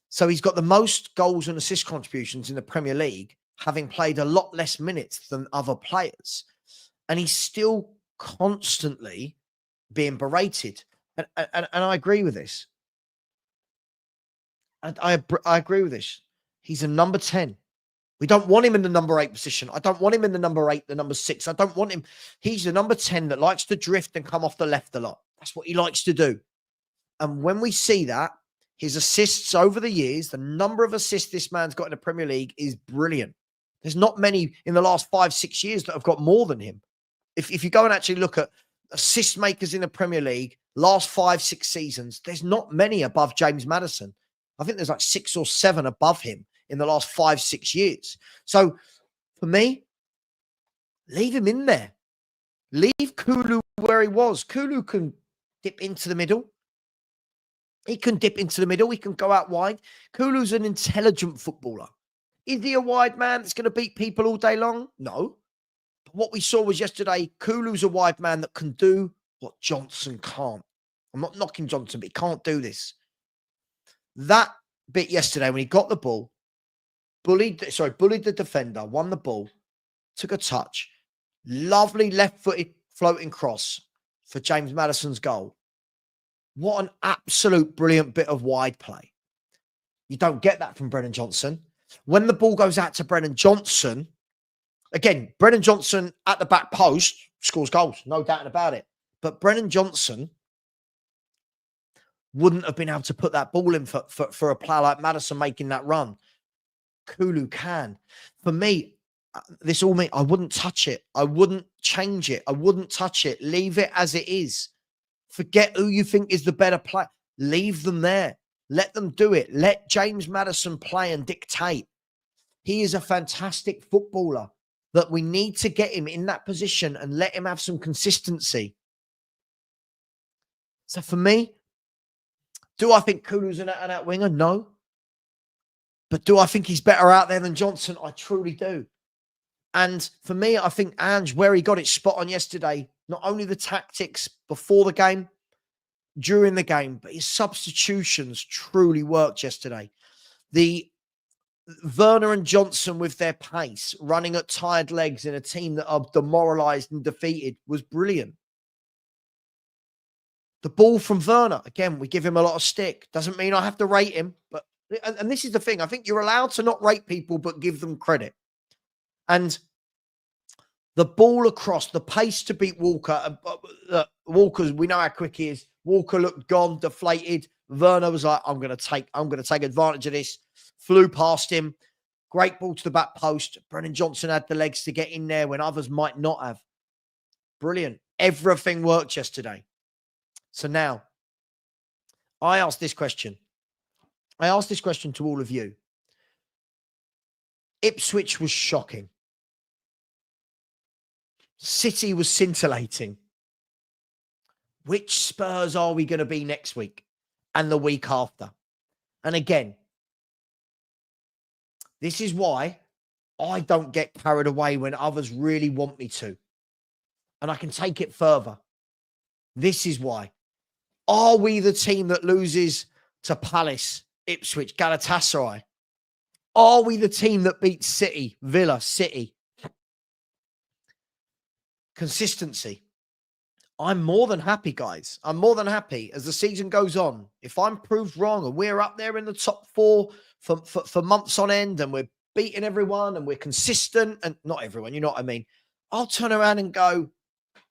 So he's got the most goals and assist contributions in the Premier League, having played a lot less minutes than other players. And he's still constantly being berated. And I agree with this. And I agree with this. He's a number 10. We don't want him in the number 8 position. I don't want him in the number 8, the number 6. I don't want him. He's the number 10 that likes to drift and come off the left a lot. That's what he likes to do. And when we see that, his assists over the years, the number of assists this man's got in the Premier League is brilliant. There's not many in the last 5-6 years that have got more than him. If you go and actually look at assist makers in the Premier League, last 5-6 seasons, there's not many above James Maddison. I think there's like 6 or 7 above him in the last 5-6 years. So for me, leave him in there. Leave Kulu where he was. Kulu can dip into the middle. He can dip into the middle. He can go out wide. Kulu's an intelligent footballer. Is he a wide man that's going to beat people all day long? No. But what we saw was yesterday, Kulu's a wide man that can do what Johnson can't. I'm not knocking Johnson, but he can't do this. That bit yesterday when he got the ball, bullied the defender, won the ball, took a touch, lovely left-footed floating cross for James Maddison's goal. What an absolute brilliant bit of wide play. You don't get that from Brennan Johnson. When the ball goes out to Brennan Johnson, again, Brennan Johnson at the back post scores goals, no doubt about it. But Brennan Johnson wouldn't have been able to put that ball in for a player like Maddison making that run. Kulu can. For me, this all means I wouldn't touch it. I wouldn't change it. I wouldn't touch it. Leave it as it is. Forget who you think is the better player. Leave them there. Let them do it. Let James Maddison play and dictate. He is a fantastic footballer that we need to get him in that position and let him have some consistency. So for me, do I think Kulu's an out winger? No. But do I think he's better out there than Johnson? I truly do. And for me, I think Ange, where he got it spot on yesterday, not only the tactics before the game, during the game, but his substitutions truly worked yesterday. The Werner and Johnson with their pace, running at tired legs in a team that are demoralised and defeated was brilliant. The ball from Werner, again, we give him a lot of stick. Doesn't mean I have to rate him, but and this is the thing. I think you're allowed to not rate people, but give them credit. And the ball across, the pace to beat Walker. Walker, we know how quick he is. Walker looked gone, deflated. Werner was like, I'm going to take advantage of this. Flew past him. Great ball to the back post. Brennan Johnson had the legs to get in there when others might not have. Brilliant. Everything worked yesterday. So now, I asked this question. I asked this question to all of you. Ipswich was shocking. City was scintillating. Which Spurs are we going to be next week and the week after? And again, this is why I don't get carried away when others really want me to. And I can take it further. This is why. Are we the team that loses to Palace, Ipswich, Galatasaray? Are we the team that beats City, Villa, City? Consistency. I'm more than happy, guys. I'm more than happy as the season goes on. If I'm proved wrong and we're up there in the top 4 for months on end and we're beating everyone and we're consistent, and not everyone, you know what I mean? I'll turn around and go,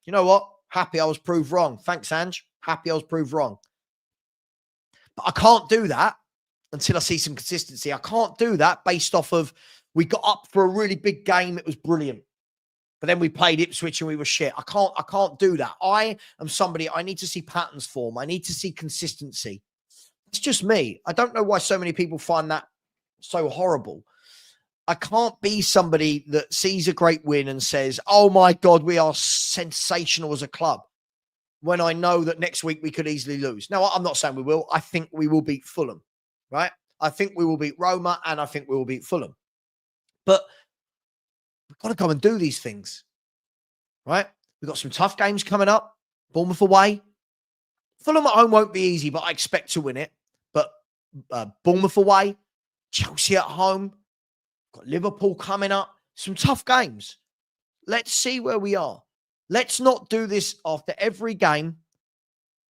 you know what? Happy I was proved wrong. Thanks, Ange. Happy I was proved wrong. But I can't do that until I see some consistency. I can't do that based off of we got up for a really big game. It was brilliant. But then we played Ipswich and we were shit. I can't do that. I am somebody, I need to see patterns form. I need to see consistency. It's just me. I don't know why so many people find that so horrible. I can't be somebody that sees a great win and says, oh my God, we are sensational as a club, when I know that next week we could easily lose. Now, I'm not saying we will. I think we will beat Fulham, right? I think we will beat Roma, and I think we will beat Fulham. But we've got to go and do these things, right? We've got some tough games coming up. Bournemouth away. Fulham at home won't be easy, but I expect to win it. But Bournemouth away, Chelsea at home, got Liverpool coming up. Some tough games. Let's see where we are. Let's not do this after every game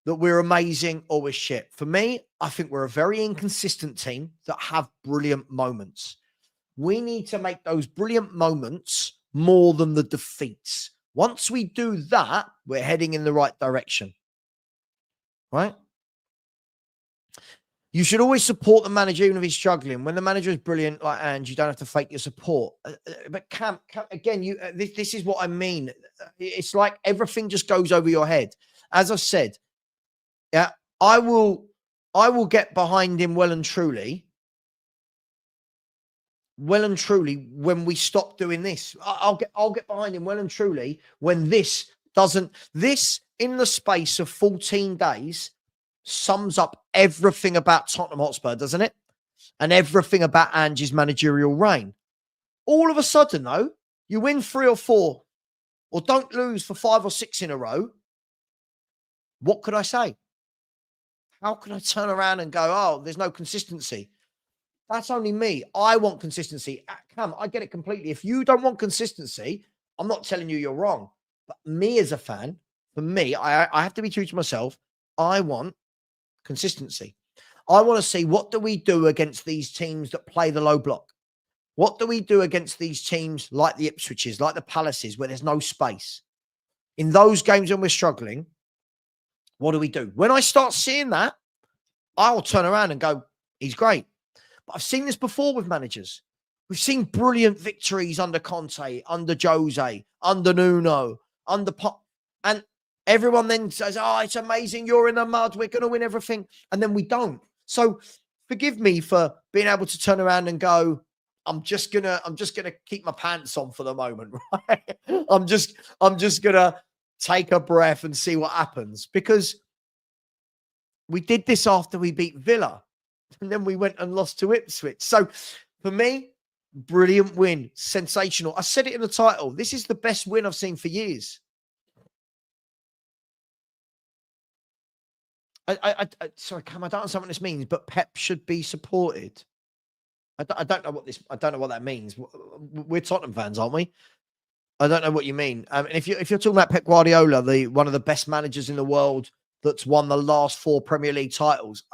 that we're amazing or we're shit. For me, I think we're a very inconsistent team that have brilliant moments. We need to make those brilliant moments more than the defeats. Once we do that, we're heading in the right direction. Right? You should always support the manager even if he's struggling. When the manager is brilliant, like Ange, you don't have to fake your support. But Cam again, this is what I mean. It's like everything just goes over your head. As I said, yeah, I will get behind him well and truly when we stop doing this. I'll get behind him well and truly when this in the space of 14 days sums up everything about Tottenham Hotspur, doesn't it? And everything about Ange's managerial reign. All of a sudden, though, you win 3 or 4 or don't lose for 5 or 6 in a row. What could I say? How can I turn around and go, oh, there's no consistency? That's only me. I want consistency. Cam, I get it completely. If you don't want consistency, I'm not telling you you're wrong. But me as a fan, for me, I have to be true to myself. I want consistency. I want to see, what do we do against these teams that play the low block? What do we do against these teams like the Ipswiches, like the Palaces, where there's no space? In those games when we're struggling, what do we do? When I start seeing that, I'll turn around and go, he's great. But I've seen this before with managers. We've seen brilliant victories under Conte, under Jose, under Nuno, under Pop. And everyone then says, oh, it's amazing. You're in the mud. We're going to win everything. And then we don't. So forgive me for being able to turn around and go, I'm just gonna keep my pants on for the moment, right? I'm just gonna take a breath and see what happens, because we did this after we beat Villa and then we went and lost to Ipswich. So for me, brilliant win, sensational. I said it in the title. This is the best win I've seen for years. Sorry, Cam, I don't understand what this means, but Pep should be supported. I don't know what that means. We're Tottenham fans, aren't we? I don't know what you mean. And if you're talking about Pep Guardiola, one of the best managers in the world that's won the last 4 Premier League titles,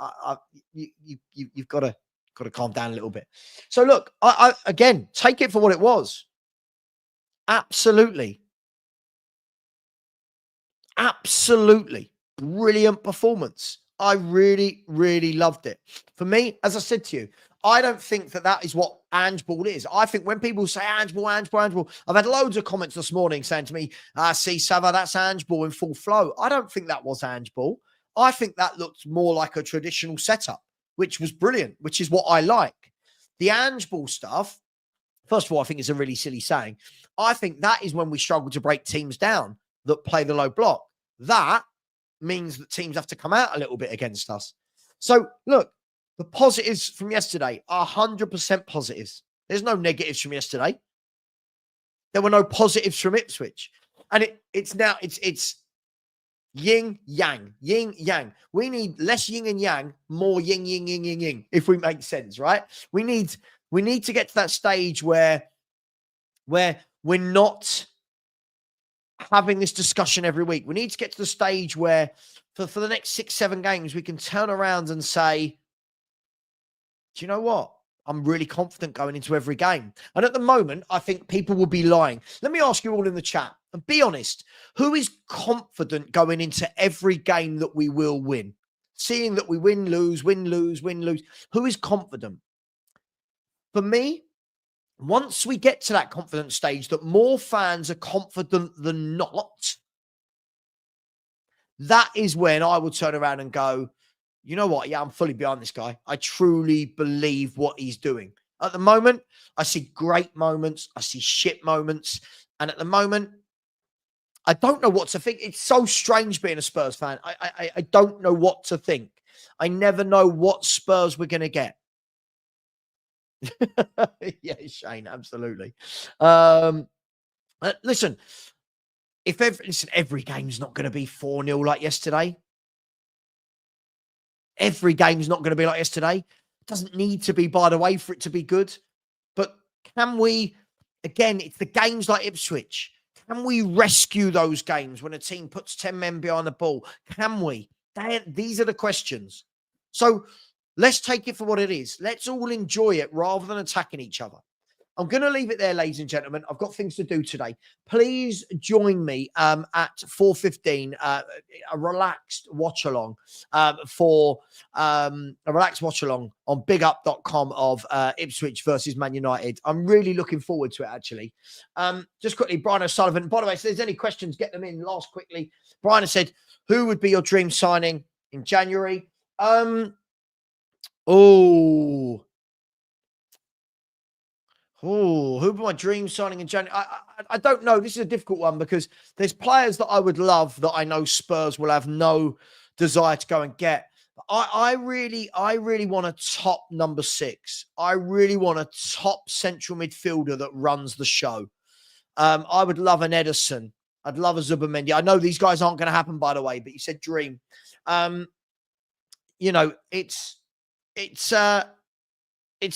you've got to calm down a little bit. So look, I again, take it for what it was. Absolutely brilliant performance. I really, really loved it. For me, as I said to you, I don't think that is what Ange Ball is. I think when people say Ange Ball, I've had loads of comments this morning saying to me, see, Savva, that's Ange Ball in full flow. I don't think that was Ange Ball. I think that looked more like a traditional setup, which was brilliant, which is what I like. The Ange Ball stuff, first of all, I think it's a really silly saying. I think that is when we struggle to break teams down that play the low block. That means that teams have to come out a little bit against us. So look, the positives from yesterday are 100% positives. There's no negatives from yesterday. There were no positives from Ipswich. And it's yin, yang, yin, yang. We need less yin and yang, more yin, yin, yin, yin, yin, if we make sense, right? We need to get to that stage where we're not having this discussion every week. We need to get to the stage where for the next 6-7 games, we can turn around and say, do you know what? I'm really confident going into every game. And at the moment, I think people will be lying. Let me ask you all in the chat and be honest. Who is confident going into every game that we will win? Seeing that we win, lose, win, lose, win, lose. Who is confident? For me, once we get to that confident stage that more fans are confident than not, that is when I will turn around and go, you know what? Yeah, I'm fully behind this guy. I truly believe what he's doing. At the moment, I see great moments. I see shit moments. And at the moment, I don't know what to think. It's so strange being a Spurs fan. I don't know what to think. I never know what Spurs we're going to get. Yeah, Shane, absolutely. Listen, every game's not going to be 4-0 like yesterday. Every game's not going to be like yesterday. It doesn't need to be, by the way, for it to be good. But can we, again, it's the games like Ipswich. Can we rescue those games when a team puts 10 men behind the ball? Can we? These are the questions. So let's take it for what it is. Let's all enjoy it rather than attacking each other. I'm going to leave it there, ladies and gentlemen. I've got things to do today. Please join me at 4:15, a relaxed watch along on bigup.com of Ipswich versus Man United. I'm really looking forward to it, actually. Just quickly, Brian O'Sullivan. By the way, if there's any questions, get them in last quickly. Brian has said, who would be your dream signing in January? Who would be my dream signing in January? I don't know. This is a difficult one because there's players that I would love that I know Spurs will have no desire to go and get. I really want a top number 6. I really want a top central midfielder that runs the show. I would love an Maddison. I'd love a Zubamendi. I know these guys aren't going to happen, by the way, but you said dream. It's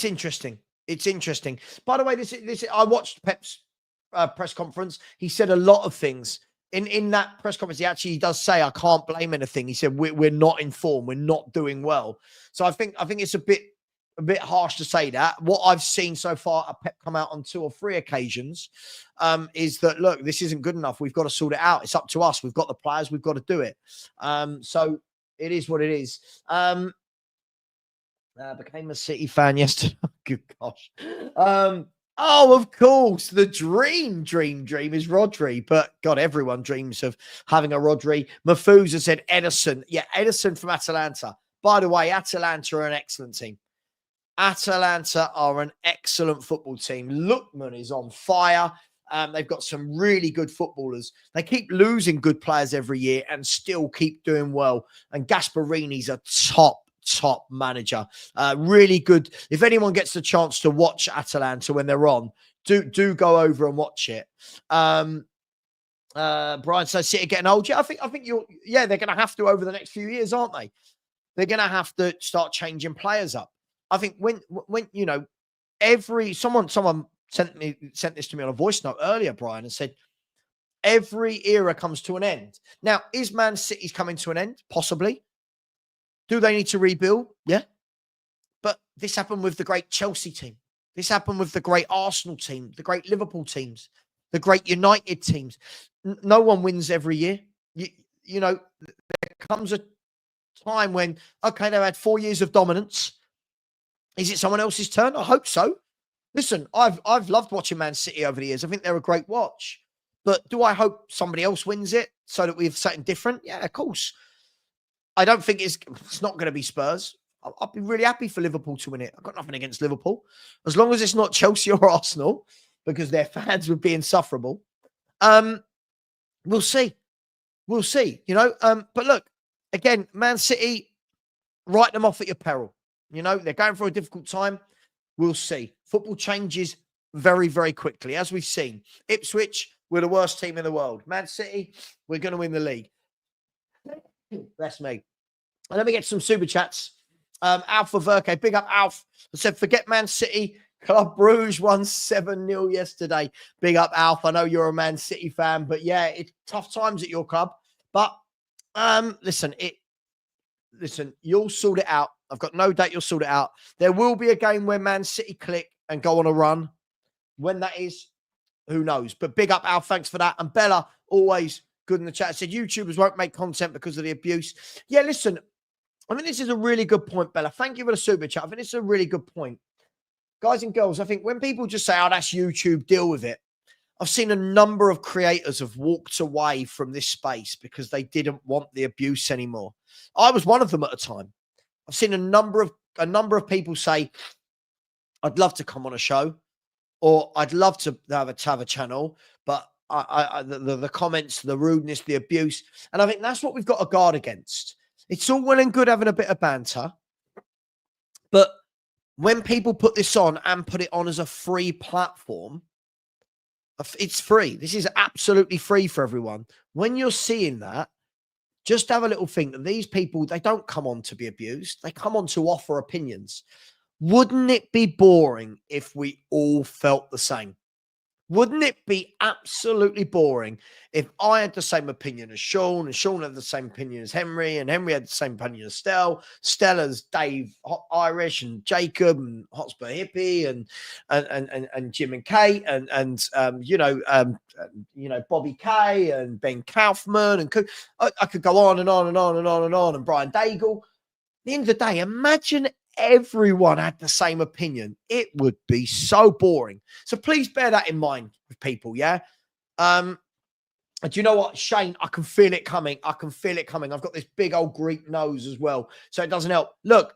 interesting. It's interesting. By the way, this I watched Pep's press conference. He said a lot of things in that press conference. He does say, "I can't blame anything." He said, "We're not in form. We're not doing well." So I think it's a bit harsh to say that. What I've seen so far, Pep come out on 2 or 3 occasions, is that look, this isn't good enough. We've got to sort it out. It's up to us. We've got the players. We've got to do it. So it is what it is. Became a City fan yesterday. Good gosh. Of course, the dream is Rodri. But God, everyone dreams of having a Rodri. Mafusa said Edison. Yeah, Edison from Atalanta. By the way, Atalanta are an excellent team. Atalanta are an excellent football team. Lookman is on fire. They've got some really good footballers. They keep losing good players every year and still keep doing well. And Gasparini's a top manager. Really good. If anyone gets the chance to watch Atalanta when they're on, do go over and watch it. Brian says City getting old. Yeah, I think they're going to have to over the next few years, aren't they? They're going to have to start changing players up. I think when someone sent this to me on a voice note earlier, Brian, and said every era comes to an end. Now, is Man City's coming to an end? Possibly. Do they need to rebuild? Yeah. But this happened with the great Chelsea team. This happened with the great Arsenal team, the great Liverpool teams, the great United teams. No one wins every year. There comes a time when, okay, they've had 4 years of dominance. Is it someone else's turn? I hope so. Listen, I've loved watching Man City over the years. I think they're a great watch. But do I hope somebody else wins it so that we have something different? Yeah, of course. I don't think it's not going to be Spurs. I'll be really happy for Liverpool to win it. I've got nothing against Liverpool. As long as it's not Chelsea or Arsenal, because their fans would be insufferable. We'll see. We'll see, But look, again, Man City, write them off at your peril. They're going through a difficult time. We'll see. Football changes very, very quickly, as we've seen. Ipswich, we're the worst team in the world. Man City, we're going to win the league. That's me. And let me get some super chats. Alpha Verke, big up Alf. I said, forget Man City. Club Bruges won 7-0 yesterday. Big up Alf. I know you're a Man City fan, but yeah, it's tough times at your club. But listen, you'll sort it out. I've got no doubt you'll sort it out. There will be a game where Man City click and go on a run. When that is, who knows? But big up Alf. Thanks for that. And Bella, always good in the chat. Said YouTubers won't make content because of the abuse. Yeah, listen, I think this is a really good point, Bella. Thank you for the super chat. I think it's a really good point. Guys and girls, I think when people just say, oh, that's YouTube, deal with it. I've seen a number of creators have walked away from this space because they didn't want the abuse anymore. I was one of them at the time. I've seen a number of people say, I'd love to come on a show, or I'd love to have a channel, but the comments, the rudeness, the abuse, and I think that's what we've got to guard against. It's all well and good having a bit of banter, but when people put this on and put it on as a free platform, it's free. This is absolutely free for everyone. When you're seeing that, just have a little think that these people, they don't come on to be abused. They come on to offer opinions. Wouldn't it be boring if we all felt the same? Wouldn't it be absolutely boring if I had the same opinion as Sean, and Sean had the same opinion as Henry, and Henry had the same opinion as Stella's Dave Irish, and Jacob, and Hotspur Hippie, and Jim and Kate, and Bobby Kay, and Ben Kaufman, and I could go on and on and on and on and on, and Brian Daigle. At the end of the day, imagine everyone had the same opinion. It would be so boring. So please bear that in mind with people, yeah? And do you know what, Shane? I can feel it coming. I can feel it coming. I've got this big old Greek nose as well, so it doesn't help. Look,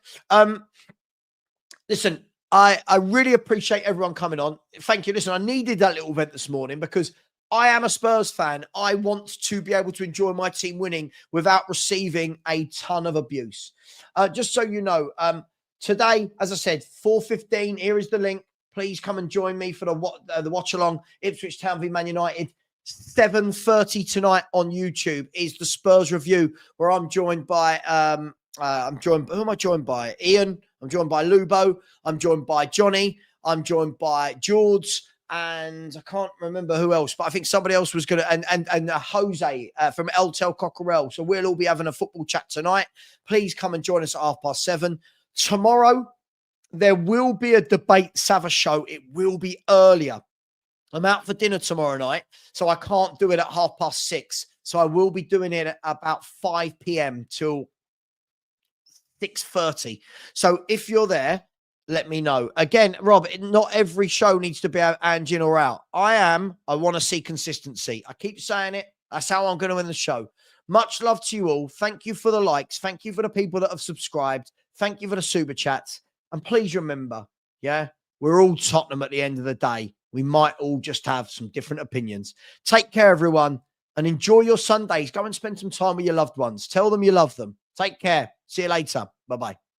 listen, I really appreciate everyone coming on. Thank you. Listen, I needed that little event this morning because I am a Spurs fan. I want to be able to enjoy my team winning without receiving a ton of abuse. Just so you know, today, as I said, 4:15. Here is the link. Please come and join me for the watch along. Ipswich Town v Man United. 7:30 tonight on YouTube is the Spurs review, where I'm joined by who am I joined by? Ian. I'm joined by Lubo. I'm joined by Johnny. I'm joined by George. And I can't remember who else, but I think somebody else was going to, and Jose from El Tel Cockerel. So we'll all be having a football chat tonight. Please come and join us at 7:30. Tomorrow, there will be a debate Savva show. It will be earlier. I'm out for dinner tomorrow night, so I can't do it at 6:30. So I will be doing it at about 5 p.m. till 6:30. So if you're there, let me know. Again, Rob, not every show needs to be out and in or out. I want to see consistency. I keep saying it. That's how I'm going to win the show. Much love to you all. Thank you for the likes. Thank you for the people that have subscribed. Thank you for the super chats. And please remember, yeah, we're all Tottenham at the end of the day. We might all just have some different opinions. Take care, everyone, and enjoy your Sundays. Go and spend some time with your loved ones. Tell them you love them. Take care. See you later. Bye-bye.